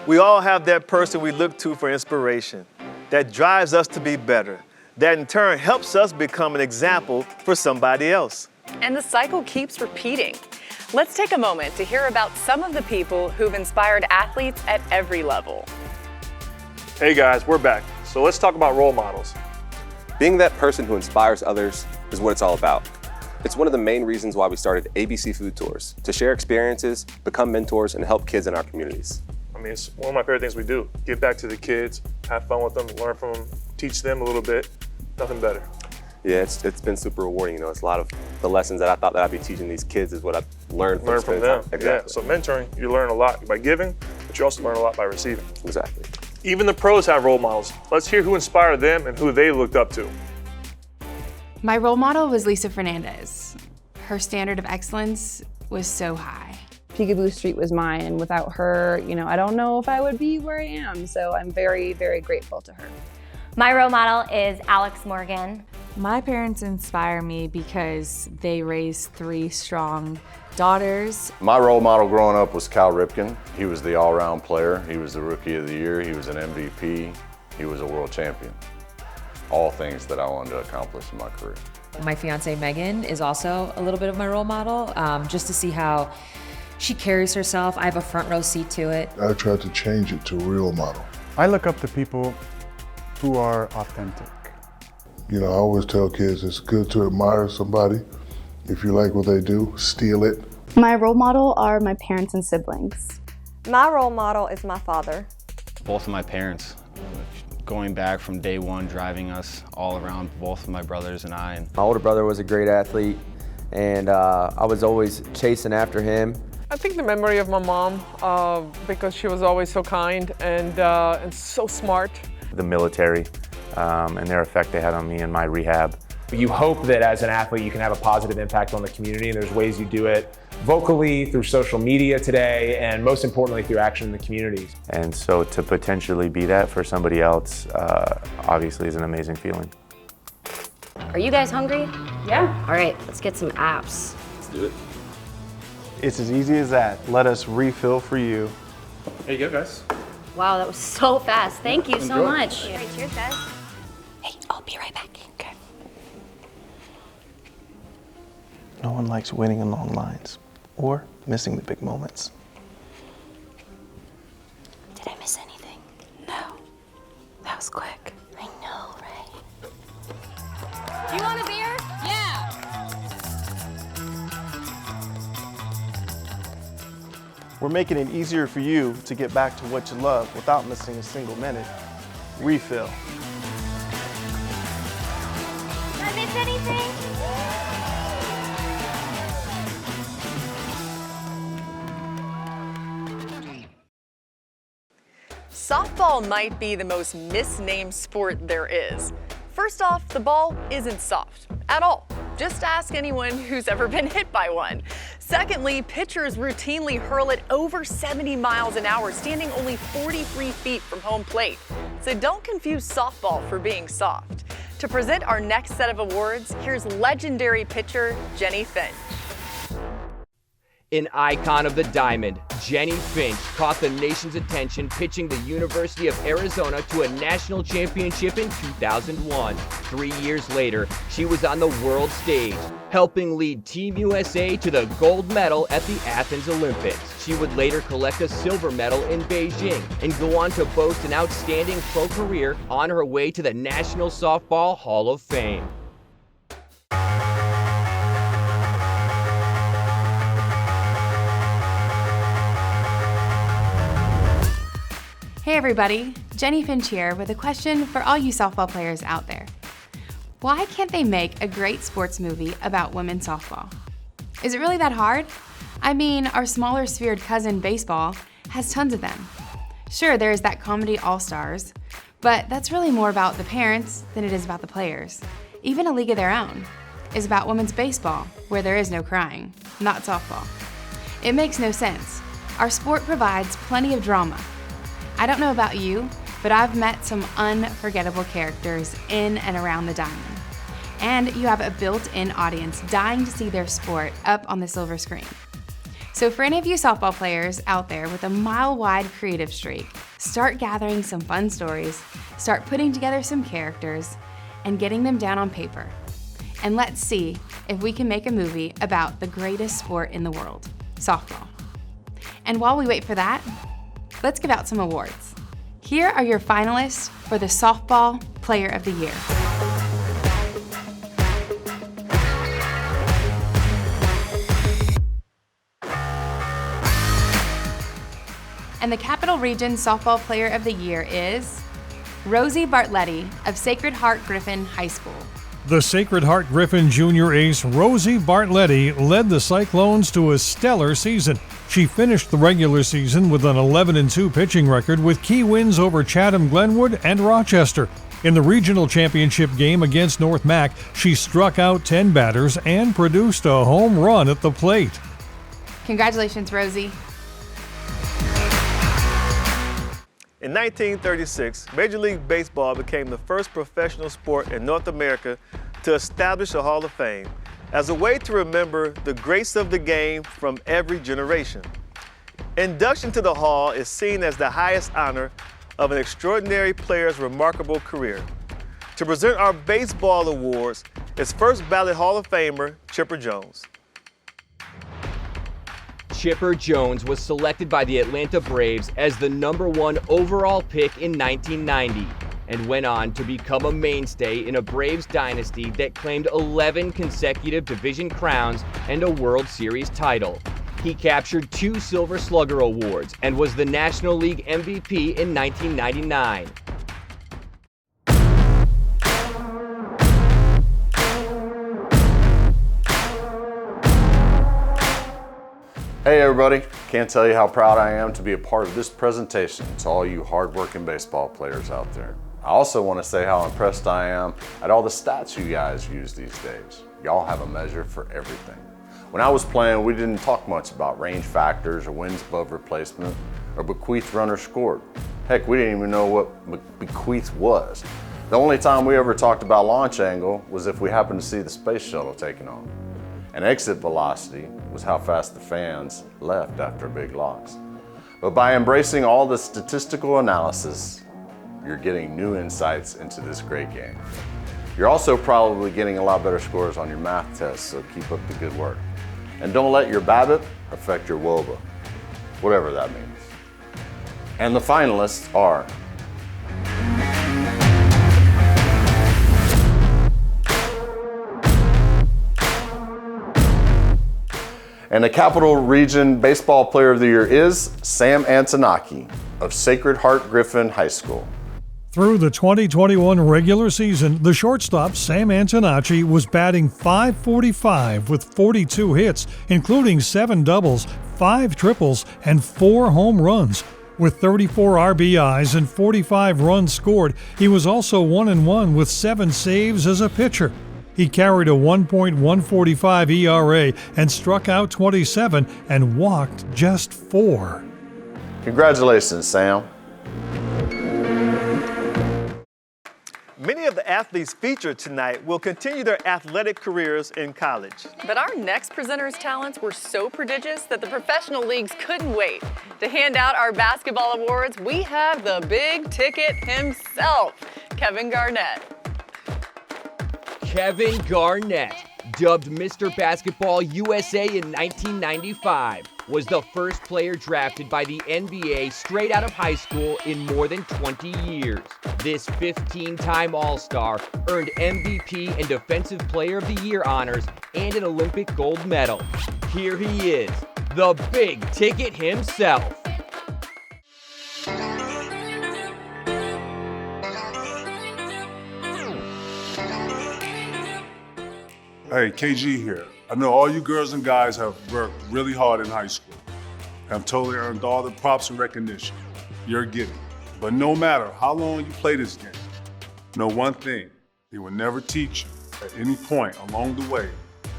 We all have that person we look to for inspiration, that drives us to be better, that in turn helps us become an example for somebody else. And the cycle keeps repeating. Let's take a moment to hear about some of the people who've inspired athletes at every level. Hey guys, we're back. So let's talk about role models. Being that person who inspires others is what it's all about. It's one of the main reasons why we started ABC Food Tours, to share experiences, become mentors, and help kids in our communities. I mean, it's one of my favorite things we do. Give back to the kids, have fun with them, learn from them, teach them a little bit. Nothing better. Yeah, it's been super rewarding. You know, it's a lot of the lessons that I thought that I'd be teaching these kids is what I've learned from them. Exactly. Yeah, so mentoring, you learn a lot by giving, but you also learn a lot by receiving. Exactly. Even the pros have role models. Let's hear who inspired them and who they looked up to. My role model was Lisa Fernandez. Her standard of excellence was so high. Peekaboo Street was mine, and without her, I don't know if I would be where I am, so I'm very, very grateful to her. My role model is Alex Morgan. My parents inspire me because they raised 3 strong daughters. My role model growing up was Cal Ripken. He was the all-around player. He was the Rookie of the Year. He was an MVP. He was a world champion. All things that I wanted to accomplish in my career. My fiance Megan is also a little bit of my role model, just to see how she carries herself. I have a front row seat to it. I tried to change it to a real model. I look up to people who are authentic. You know, I always tell kids it's good to admire somebody. If you like what they do, steal it. My role model are my parents and siblings. My role model is my father. Both of my parents, going back from day one, driving us all around, both of my brothers and I. My older brother was a great athlete, and I was always chasing after him. I think the memory of my mom, because she was always so kind and so smart. The military and their effect they had on me in my rehab. You hope that as an athlete you can have a positive impact on the community, and there's ways you do it vocally, through social media today, and most importantly through action in the community. And so to potentially be that for somebody else obviously is an amazing feeling. Are you guys hungry? Yeah. All right, let's get some apps. Let's do it. It's as easy as that. Let us refill for you. There you go, guys. Wow, that was so fast. Thank you so much. All right, cheers, guys. Hey, I'll be right back. Okay. No one likes waiting in long lines or missing the big moments. Did I miss anything? No. That was quick. I know, right? You want a beer? Yeah. We're making it easier for you to get back to what you love without missing a single minute. Refill. Did I miss anything? Softball might be the most misnamed sport there is. First off, the ball isn't soft at all. Just ask anyone who's ever been hit by one. Secondly, pitchers routinely hurl it over 70 miles an hour, standing only 43 feet from home plate. So don't confuse softball for being soft. To present our next set of awards, here's legendary pitcher Jennie Finch. An icon of the diamond, Jennie Finch caught the nation's attention pitching the University of Arizona to a national championship in 2001. 3 years later, she was on the world stage, helping lead Team USA to the gold medal at the Athens Olympics. She would later collect a silver medal in Beijing and go on to boast an outstanding pro career on her way to the National Softball Hall of Fame. Hey everybody, Jennie Finch here with a question for all you softball players out there. Why can't they make a great sports movie about women's softball? Is it really that hard? I mean, our smaller sphered cousin baseball has tons of them. Sure, there's that comedy All-Stars, but that's really more about the parents than it is about the players. Even A League of Their Own is about women's baseball, where there is no crying, not softball. It makes no sense. Our sport provides plenty of drama. I don't know about you, but I've met some unforgettable characters in and around the diamond. And you have a built-in audience dying to see their sport up on the silver screen. So for any of you softball players out there with a mile-wide creative streak, start gathering some fun stories, start putting together some characters, and getting them down on paper. And let's see if we can make a movie about the greatest sport in the world, softball. And while we wait for that, let's give out some awards. Here are your finalists for the Softball Player of the Year. And the Capital Region Softball Player of the Year is Rosie Bartletti of Sacred Heart Griffin High School. The Sacred Heart Griffin junior ace Rosie Bartletti led the Cyclones to a stellar season. She finished the regular season with an 11-2 pitching record with key wins over Chatham Glenwood and Rochester. In the regional championship game against North Mac, she struck out 10 batters and produced a home run at the plate. Congratulations, Rosie. In 1936, Major League Baseball became the first professional sport in North America to establish a Hall of Fame as a way to remember the greats of the game from every generation. Induction to the Hall is seen as the highest honor of an extraordinary player's remarkable career. To present our baseball awards is first ballot Hall of Famer Chipper Jones. Chipper Jones was selected by the Atlanta Braves as the #1 overall pick in 1990 and went on to become a mainstay in a Braves dynasty that claimed 11 consecutive division crowns and a World Series title. He captured 2 Silver Slugger awards and was the National League MVP in 1999. Hey everybody, can't tell you how proud I am to be a part of this presentation to all you hardworking baseball players out there. I also want to say how impressed I am at all the stats you guys use these days. Y'all have a measure for everything. When I was playing, we didn't talk much about range factors or wins above replacement or bequeath runner scored. Heck, we didn't even know what bequeath was. The only time we ever talked about launch angle was if we happened to see the space shuttle taking off. And exit velocity was how fast the fans left after big loss. But by embracing all the statistical analysis, you're getting new insights into this great game. You're also probably getting a lot better scores on your math tests, so keep up the good work. And don't let your BABIP affect your WOBA, whatever that means. And the finalists are and the Capital Region Baseball Player of the Year is Sam Antonacci of Sacred Heart Griffin High School. Through the 2021 regular season, the shortstop Sam Antonacci was batting .545 with 42 hits, including 7 doubles, 5 triples, and 4 home runs. With 34 RBIs and 45 runs scored, he was also 1-1 with 7 saves as a pitcher. He carried a 1.145 ERA and struck out 27 and walked just 4. Congratulations, Sam. Many of the athletes featured tonight will continue their athletic careers in college. But our next presenter's talents were so prodigious that the professional leagues couldn't wait. To hand out our basketball awards, we have the big ticket himself, Kevin Garnett. Kevin Garnett, dubbed Mr. Basketball USA in 1995, was the first player drafted by the NBA straight out of high school in more than 20 years. This 15-time All-Star earned MVP and Defensive Player of the Year honors and an Olympic gold medal. Here he is, the big ticket himself. Hey, KG here. I know all you girls and guys have worked really hard in high school. Have totally earned all the props and recognition you're getting. But no matter how long you play this game, know one thing, they will never teach you at any point along the way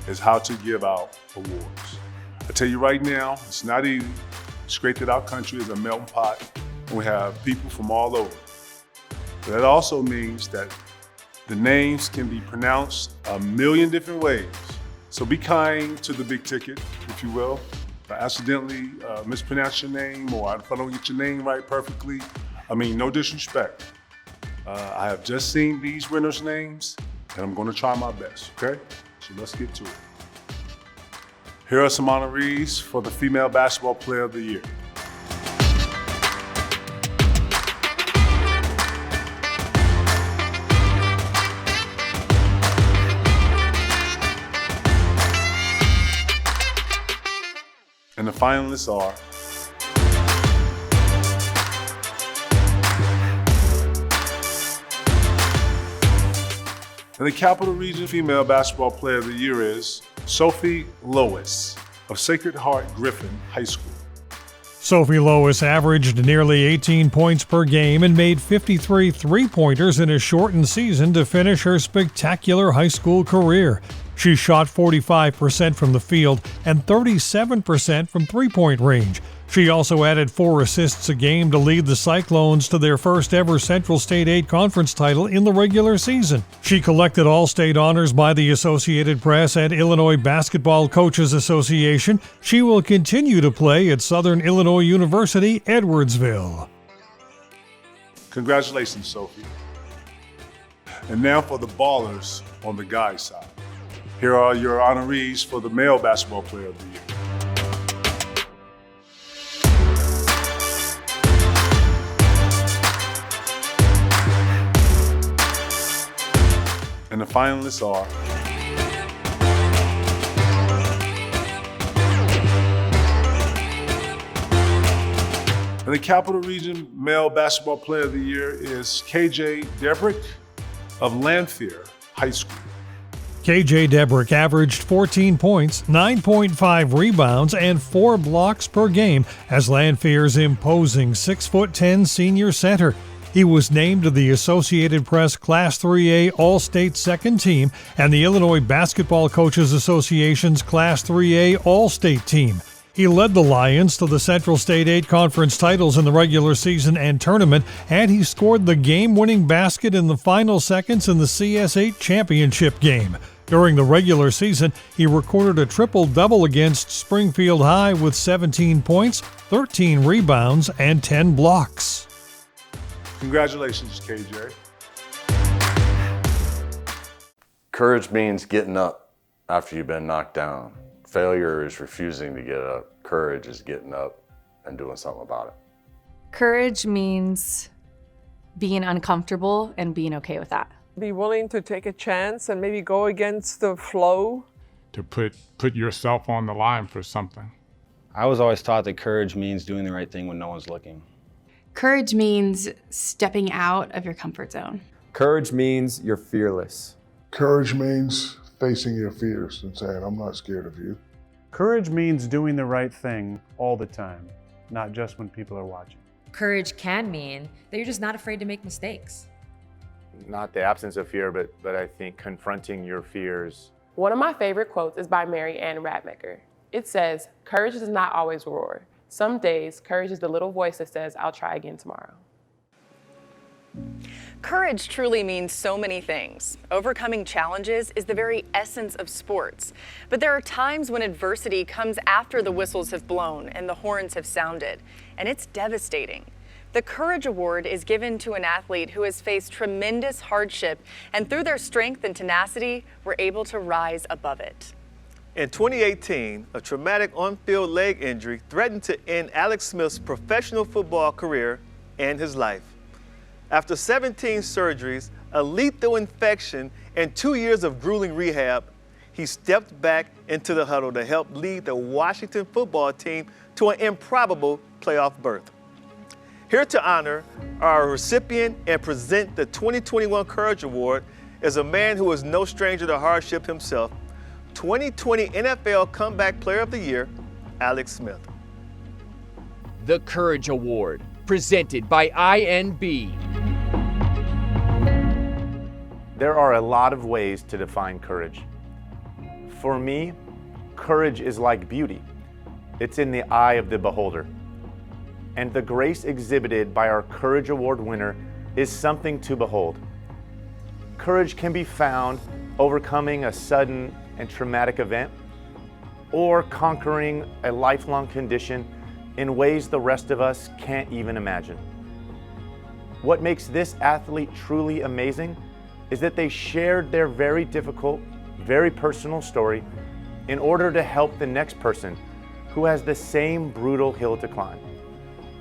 is how to give out awards. I tell you right now, it's not easy. It's great that our country is a melting pot and we have people from all over. But that also means that the names can be pronounced a million different ways. So be kind to the big ticket, if you will. If I accidentally mispronounce your name or if I don't get your name right perfectly, I mean, no disrespect. I have just seen these winners' names and I'm gonna try my best, okay? So let's get to it. Here are some honorees for the Female Basketball Player of the Year. And the finalists are and the Capital Region Female Basketball Player of the Year is Sophie Lois of Sacred Heart Griffin High School. Sophie Lois averaged nearly 18 points per game and made 53 three-pointers in a shortened season to finish her spectacular high school career. She shot 45% from the field and 37% from three-point range. She also added 4 assists a game to lead the Cyclones to their first ever Central State 8 conference title in the regular season. She collected All-State honors by the Associated Press and Illinois Basketball Coaches Association. She will continue to play at Southern Illinois University, Edwardsville. Congratulations, Sophie. And now for the ballers on the guys' side. Here are your honorees for the male basketball player of the year. And the finalists are in the Capital Region Male Basketball Player of the Year is KJ Debrick of Lanphier High School. KJ Debrick averaged 14 points, 9.5 rebounds, and 4 blocks per game as Lanphier's imposing 6'10" senior center. He was named to the Associated Press Class 3A All-State Second Team and the Illinois Basketball Coaches Association's Class 3A All-State Team. He led the Lions to the Central State 8 conference titles in the regular season and tournament, and he scored the game-winning basket in the final seconds in the CS8 championship game. During the regular season, he recorded a triple-double against Springfield High with 17 points, 13 rebounds, and 10 blocks. Congratulations, KJ. Courage means getting up after you've been knocked down. Failure is refusing to get up. Courage is getting up and doing something about it. Courage means being uncomfortable and being okay with that. Be willing to take a chance and maybe go against the flow. To put yourself on the line for something. I was always taught that courage means doing the right thing when no one's looking. Courage means stepping out of your comfort zone. Courage means you're fearless. Courage means facing your fears and saying, I'm not scared of you. Courage means doing the right thing all the time, not just when people are watching. Courage can mean that you're just not afraid to make mistakes. Not the absence of fear, but I think confronting your fears. One of my favorite quotes is by Mary Ann Radmacher. It says, courage does not always roar. Some days, courage is the little voice that says, I'll try again tomorrow. Courage truly means so many things. Overcoming challenges is the very essence of sports. But there are times when adversity comes after the whistles have blown and the horns have sounded, and it's devastating. The Courage Award is given to an athlete who has faced tremendous hardship, and through their strength and tenacity, were able to rise above it. In 2018, a traumatic on-field leg injury threatened to end Alex Smith's professional football career and his life. After 17 surgeries, a lethal infection, and 2 years of grueling rehab, he stepped back into the huddle to help lead the Washington football team to an improbable playoff berth. Here to honor our recipient and present the 2021 Courage Award is a man who is no stranger to hardship himself, 2020 NFL Comeback Player of the Year, Alex Smith. The Courage Award, presented by INB. There are a lot of ways to define courage. For me, courage is like beauty. It's in the eye of the beholder. And the grace exhibited by our Courage Award winner is something to behold. Courage can be found overcoming a sudden and traumatic event, or conquering a lifelong condition in ways the rest of us can't even imagine. What makes this athlete truly amazing is that they shared their very difficult, very personal story in order to help the next person who has the same brutal hill to climb.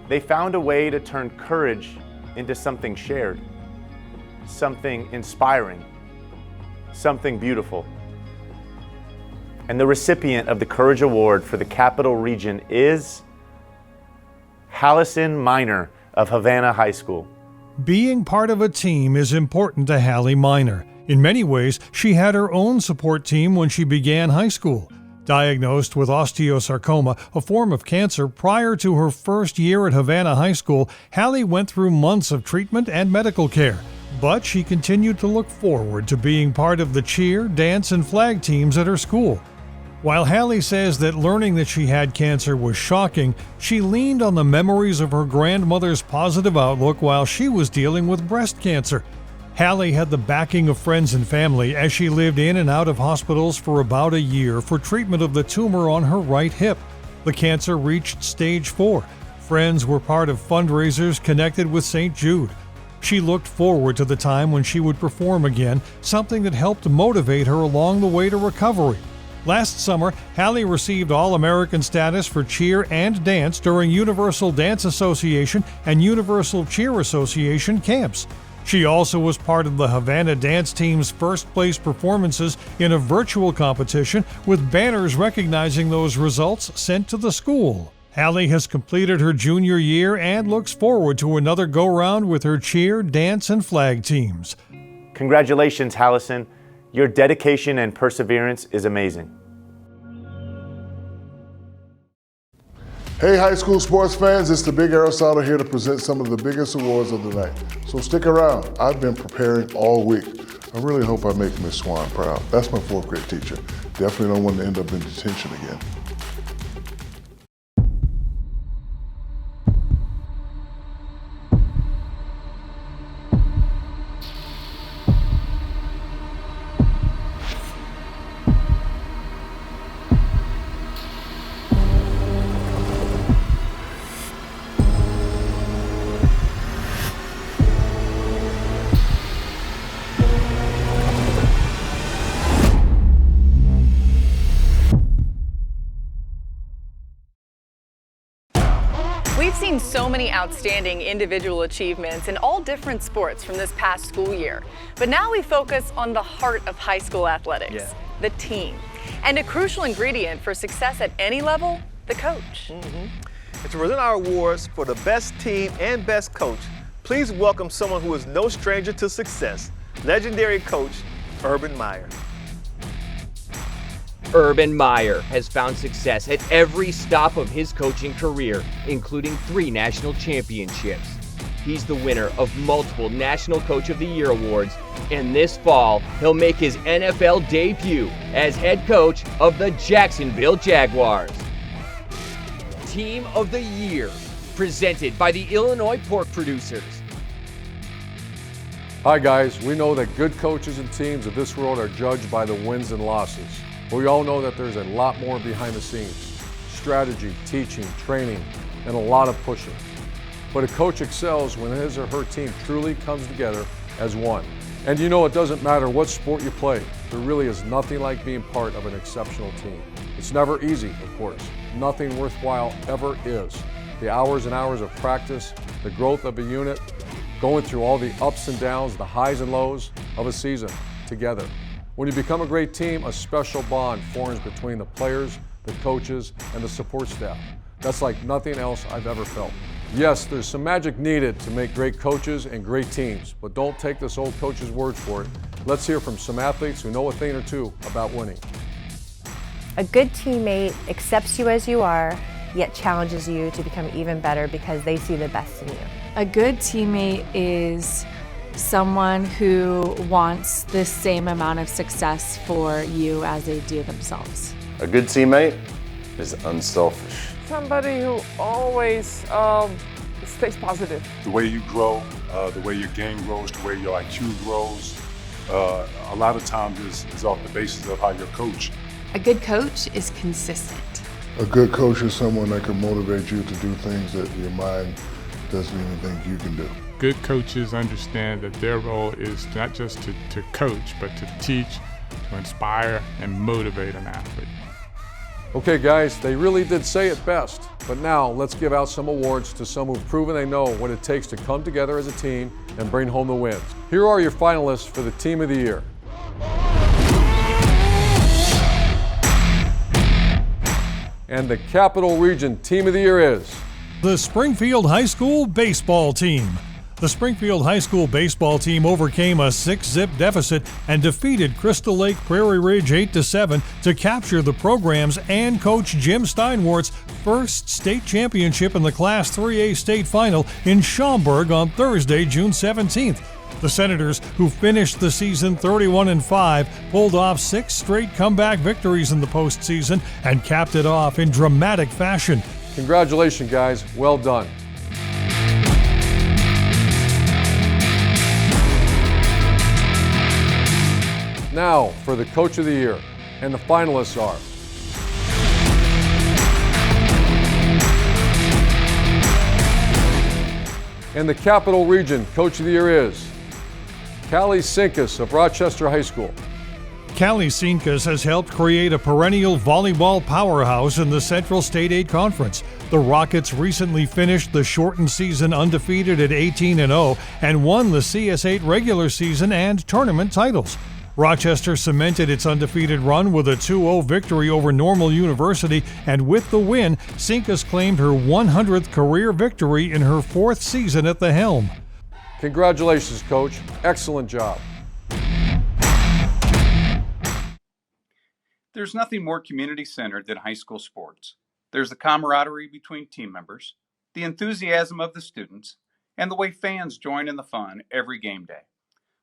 They found a way to turn courage into something shared, something inspiring, something beautiful. And the recipient of the Courage Award for the Capital Region is Hallison Miner of Havana High School. Being part of a team is important to Hallie Miner. In many ways, she had her own support team when she began high school. Diagnosed with osteosarcoma, a form of cancer, prior to her first year at Havana High School, Hallie went through months of treatment and medical care. but she continued to look forward to being part of the cheer, dance, and flag teams at her school. While Hallie says that learning that she had cancer was shocking, she leaned on the memories of her grandmother's positive outlook while she was dealing with breast cancer. Hallie had the backing of friends and family as she lived in and out of hospitals for about a year for treatment of the tumor on her right hip. The cancer reached stage 4. Friends were part of fundraisers connected with St. Jude. She looked forward to the time when she would perform again, something that helped motivate her along the way to recovery. Last summer, Hallie received All-American status for cheer and dance during Universal Dance Association and Universal Cheer Association camps. She also was part of the Havana dance team's first-place performances in a virtual competition with banners recognizing those results sent to the school. Hallie has completed her junior year and looks forward to another go-round with her cheer, dance, and flag teams. Congratulations, Hallison. Your dedication and perseverance is amazing. Hey high school sports fans, it's the Big Aristotle here to present some of the biggest awards of the night. So stick around. I've been preparing all week. I really hope I make Miss Swan proud. That's my 4th grade teacher. Definitely don't want to end up in detention again. We've seen so many outstanding individual achievements in all different sports from this past school year. But now we focus on the heart of high school athletics, the team. And a crucial ingredient for success at any level, the coach. And to present our awards for the best team and best coach, please welcome someone who is no stranger to success, legendary coach Urban Meyer. Urban Meyer has found success at every stop of his coaching career, including 3 national championships. He's the winner of multiple National Coach of the Year awards, and this fall, he'll make his NFL debut as head coach of the Jacksonville Jaguars. Team of the Year, presented by the Illinois Pork Producers. Hi guys, we know that good coaches and teams of this world are judged by the wins and losses. But we all know that there's a lot more behind the scenes. Strategy, teaching, training, and a lot of pushing. But a coach excels when his or her team truly comes together as one. And you know, it doesn't matter what sport you play. There really is nothing like being part of an exceptional team. It's never easy, of course. Nothing worthwhile ever is. The hours and hours of practice, the growth of a unit, going through all the ups and downs, the highs and lows of a season together. When you become a great team, a special bond forms between the players, the coaches, and the support staff. That's like nothing else I've ever felt. Yes, there's some magic needed to make great coaches and great teams, but don't take this old coach's word for it. Let's hear from some athletes who know a thing or two about winning. A good teammate accepts you as you are, yet challenges you to become even better because they see the best in you. A good teammate is someone who wants the same amount of success for you as they do themselves. A good teammate is unselfish. Somebody who always stays positive. The way you grow, the way your game grows, the way your IQ grows, a lot of times is off the basis of how you're coached. A good coach is consistent. A good coach is someone that can motivate you to do things that your mind doesn't even think you can do. Good coaches understand that their role is not just to coach, but to teach, to inspire, and motivate an athlete. Okay guys, they really did say it best. But now let's give out some awards to some who've proven they know what it takes to come together as a team and bring home the wins. Here are your finalists for the Team of the Year. And the Capital Region Team of the Year is the Springfield High School Baseball Team. The Springfield High School baseball team overcame a 6-zip deficit and defeated Crystal Lake Prairie Ridge 8-7 to capture the program's and Coach Jim Steinwart's first state championship in the Class 3A state final in Schaumburg on Thursday, June 17th. The Senators, who finished the season 31-5, pulled off 6 straight comeback victories in the postseason and capped it off in dramatic fashion. Congratulations, guys. Well done. Now for the Coach of the Year, and the finalists are in the Capital Region, Coach of the Year is Callie Sinkus of Rochester High School. Callie Sinkus has helped create a perennial volleyball powerhouse in the Central State 8 Conference. The Rockets recently finished the shortened season undefeated at 18-0 and won the CS8 regular season and tournament titles. Rochester cemented its undefeated run with a 2-0 victory over Normal University, and with the win, Sinkus claimed her 100th career victory in her 4th season at the helm. Congratulations, Coach. Excellent job. There's nothing more community-centered than high school sports. There's the camaraderie between team members, the enthusiasm of the students, and the way fans join in the fun every game day.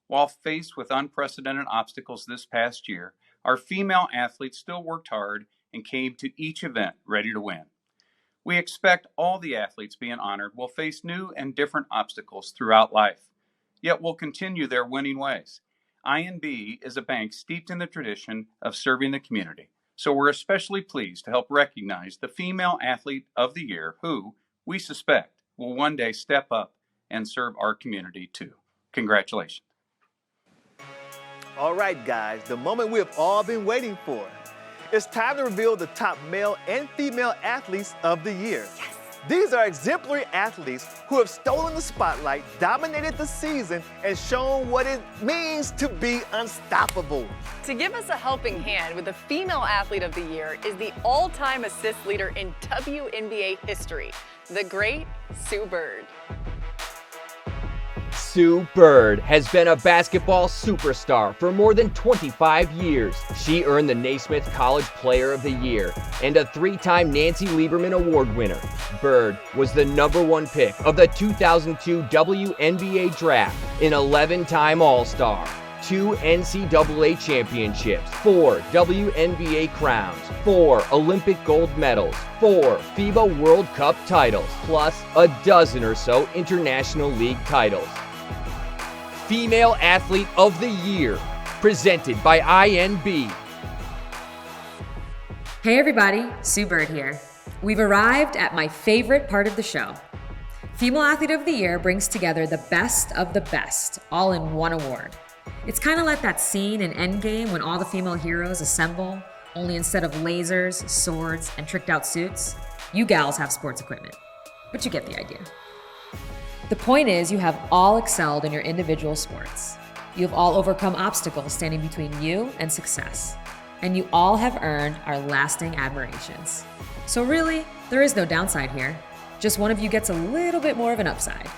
While faced with unprecedented obstacles this past year, our female athletes still worked hard and came to each event ready to win. We expect all the athletes being honored will face new and different obstacles throughout life, yet will continue their winning ways. INB is a bank steeped in the tradition of serving the community, so we're especially pleased to help recognize the Female Athlete of the Year who, we suspect, will one day step up and serve our community too. Congratulations. All right, guys, the moment we have all been waiting for. It's time to reveal the top male and female athletes of the year. Yes. These are exemplary athletes who have stolen the spotlight, dominated the season, and shown what it means to be unstoppable. To give us a helping hand with the Female Athlete of the Year is the all-time assist leader in WNBA history, the great Sue Bird. Sue Bird has been a basketball superstar for more than 25 years. She earned the Naismith College Player of the Year and a 3-time Nancy Lieberman Award winner. Bird was the #1 pick of the 2002 WNBA Draft, an 11-time All-Star, 2 NCAA championships, 4 WNBA crowns, 4 Olympic gold medals, 4 FIBA World Cup titles, plus a dozen or so International League titles. Female Athlete of the Year, presented by INB. Hey everybody, Sue Bird here. We've arrived at my favorite part of the show. Female Athlete of the Year brings together the best of the best, all in one award. It's kind of like that scene in Endgame when all the female heroes assemble, only instead of lasers, swords, and tricked out suits, you gals have sports equipment. But you get the idea. The point is, you have all excelled in your individual sports. You have all overcome obstacles standing between you and success. And you all have earned our lasting admirations. So really, there is no downside here. Just one of you gets a little bit more of an upside.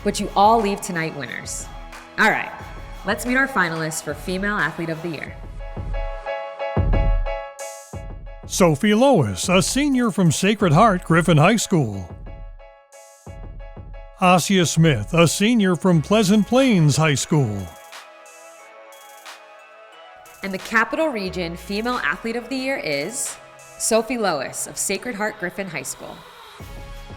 But you all leave tonight winners. All right, let's meet our finalists for Female Athlete of the Year. Sophie Lois, a senior from Sacred Heart Griffin High School. Asia Smith, a senior from Pleasant Plains High School. And the Capital Region Female Athlete of the Year is Sophie Lois of Sacred Heart Griffin High School.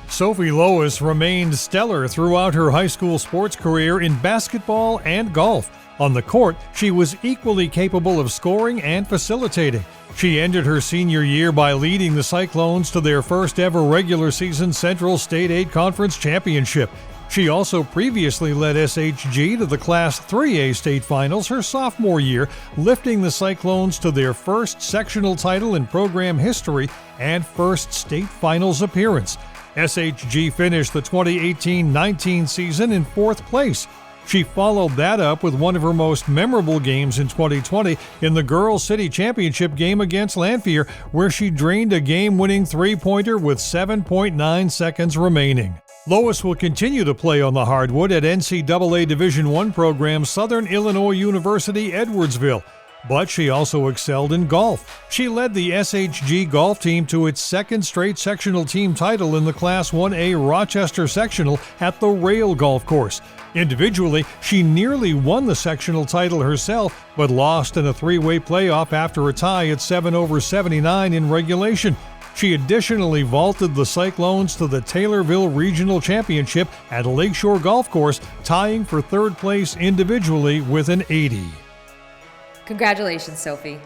Sophie Lois remained stellar throughout her high school sports career in basketball and golf. On the court, she was equally capable of scoring and facilitating. She ended her senior year by leading the Cyclones to their first ever regular season Central State 8 Conference Championship. She also previously led SHG to the Class 3A state finals her sophomore year, lifting the Cyclones to their first sectional title in program history and first state finals appearance. SHG finished the 2018-19 season in 4th place. She followed that up with one of her most memorable games in 2020 in the Girls City Championship game against Lanphier, where she drained a game-winning three-pointer with 7.9 seconds remaining. Lois will continue to play on the hardwood at NCAA Division I program Southern Illinois University Edwardsville. But she also excelled in golf. She led the SHG golf team to its second straight sectional team title in the Class 1A Rochester Sectional at the Rail Golf Course. Individually, she nearly won the sectional title herself, but lost in a three-way playoff after a tie at 7/79 in regulation. She additionally vaulted the Cyclones to the Taylorville Regional Championship at Lakeshore Golf Course, tying for third place individually with an 80. Congratulations, Sophie.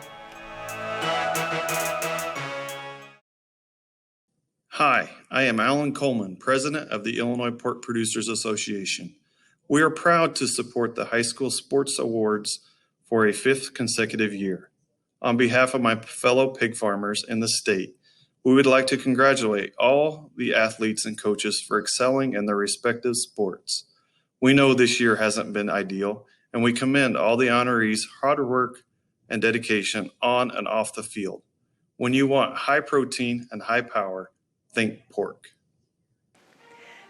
Hi, I am Alan Coleman, President of the Illinois Pork Producers Association. We are proud to support the High School Sports Awards for a fifth consecutive year. On behalf of my fellow pig farmers in the state, we would like to congratulate all the athletes and coaches for excelling in their respective sports. We know this year hasn't been ideal, and we commend all the honorees' hard work and dedication on and off the field. When you want high protein and high power, think pork.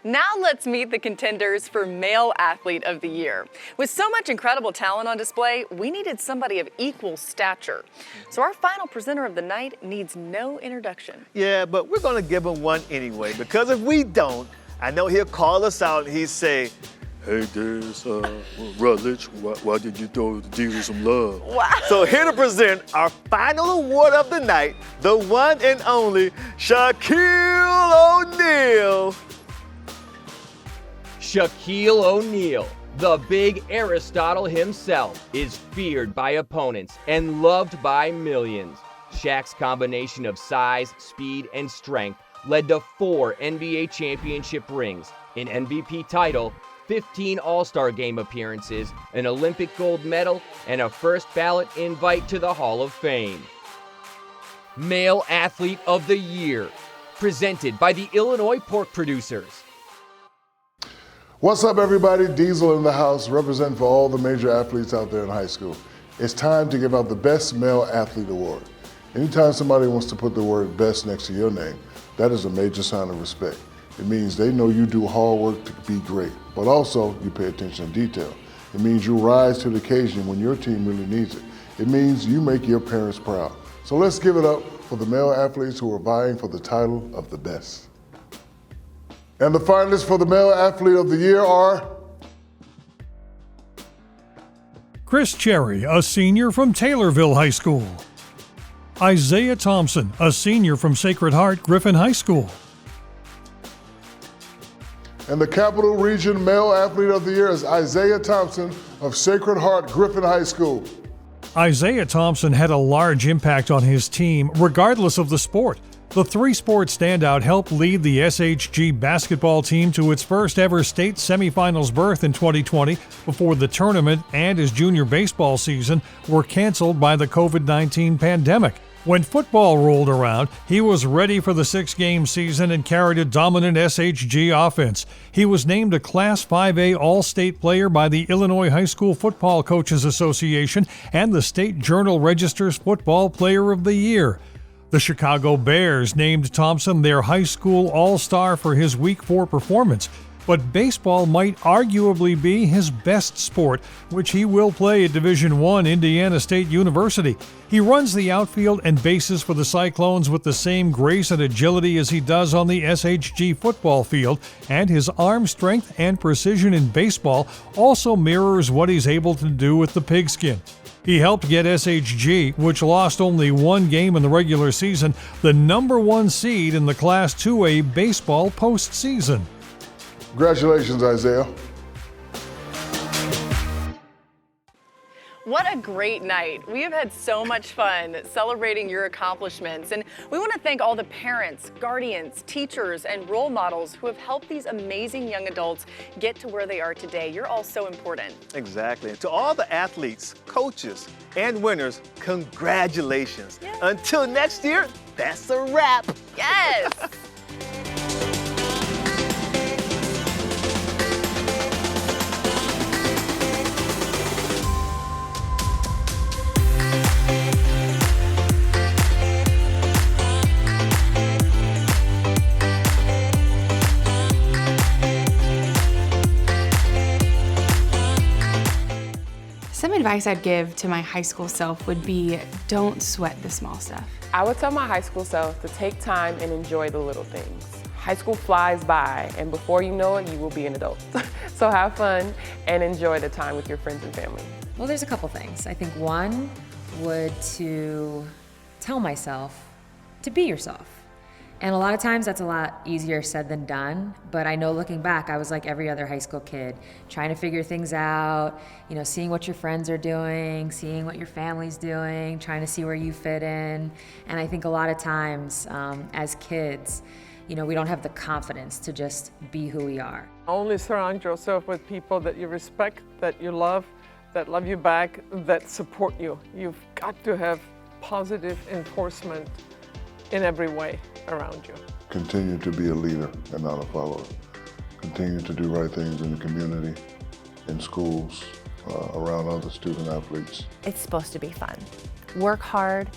Now let's meet the contenders for Male Athlete of the Year. With so much incredible talent on display, we needed somebody of equal stature. So our final presenter of the night needs no introduction. Yeah, but we're going to give him one anyway, because if we don't, I know he'll call us out and he'll say, "Hey, there's Rutledge, why did you throw the Divas some love?" Wow. So here to present our final award of the night, the one and only Shaquille O'Neal. Shaquille O'Neal, the big Aristotle himself, is feared by opponents and loved by millions. Shaq's combination of size, speed, and strength led to 4 NBA championship rings, an MVP title, 15 All-Star Game appearances, an Olympic gold medal, and a first ballot invite to the Hall of Fame. Male Athlete of the Year, presented by the Illinois Pork Producers. What's up, everybody? Diesel in the house, representing for all the major athletes out there in high school. It's time to give out the Best Male Athlete Award. Anytime somebody wants to put the word best next to your name, that is a major sign of respect. It means they know you do hard work to be great, but also you pay attention to detail. It means you rise to the occasion when your team really needs it. It means you make your parents proud. So let's give it up for the male athletes who are vying for the title of the best. And the finalists for the Male Athlete of the Year are Chris Cherry, a senior from Taylorville High School. Isaiah Thompson, a senior from Sacred Heart Griffin High School. And the Capital Region Male Athlete of the Year is Isaiah Thompson of Sacred Heart Griffin High School. Isaiah Thompson had a large impact on his team, regardless of the sport. The three-sport standout helped lead the SHG basketball team to its first ever state semifinals berth in 2020 before the tournament and his junior baseball season were canceled by the COVID-19 pandemic. When football rolled around, he was ready for the 6-game season and carried a dominant SHG offense. He was named a Class 5A All-State player by the Illinois High School Football Coaches Association and the State Journal-Register's Football Player of the Year. The Chicago Bears named Thompson their high school all-star for his Week 4 performance, but baseball might arguably be his best sport, which he will play at Division I Indiana State University. He runs the outfield and bases for the Cyclones with the same grace and agility as he does on the SHG football field, and his arm strength and precision in baseball also mirrors what he's able to do with the pigskin. He helped get SHG, which lost only 1 game in the regular season, the number 1 seed in the Class 2A baseball postseason. Congratulations, Isaiah. What a great night. We have had so much fun celebrating your accomplishments, and we want to thank all the parents, guardians, teachers, and role models who have helped these amazing young adults get to where they are today. You're all so important. Exactly. And to all the athletes, coaches, and winners, congratulations. Yes. Until next year, that's a wrap. Yes. Some advice advice I'd give to my high school self would be don't sweat the small stuff. I would tell my high school self to take time and enjoy the little things. High school flies by, and before you know it, you will be an adult. So have fun and enjoy the time with your friends and family. Well, there's a couple things. I think one would to tell myself to be yourself. And a lot of times that's a lot easier said than done, but I know looking back, I was like every other high school kid, trying to figure things out, you know, seeing what your friends are doing, seeing what your family's doing, trying to see where you fit in. And I think a lot of times as kids, you know, we don't have the confidence to just be who we are. Only surround yourself with people that you respect, that you love you back, that support you. You've got to have positive enforcement in every way around you. Continue to be a leader and not a follower. Continue to do right things in the community, in schools, around other student athletes. It's supposed to be fun. Work hard,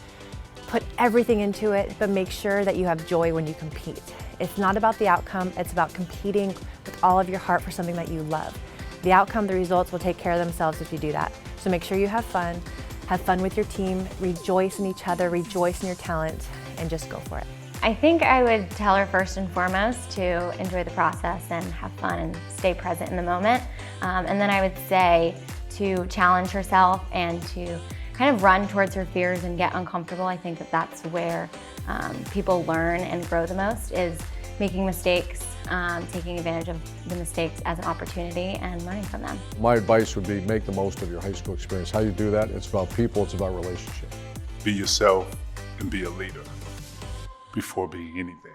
put everything into it, but make sure that you have joy when you compete. It's not about the outcome, it's about competing with all of your heart for something that you love. The outcome, the results will take care of themselves if you do that. So make sure you have fun with your team, rejoice in each other, rejoice in your talent, and just go for it. I think I would tell her first and foremost to enjoy the process and have fun and stay present in the moment. And then I would say to challenge herself and to kind of run towards her fears and get uncomfortable. I think that that's where people learn and grow the most, is making mistakes, taking advantage of the mistakes as an opportunity and learning from them. My advice would be make the most of your high school experience. How you do that, it's about people, it's about relationships. Be yourself and be a leader before being anything.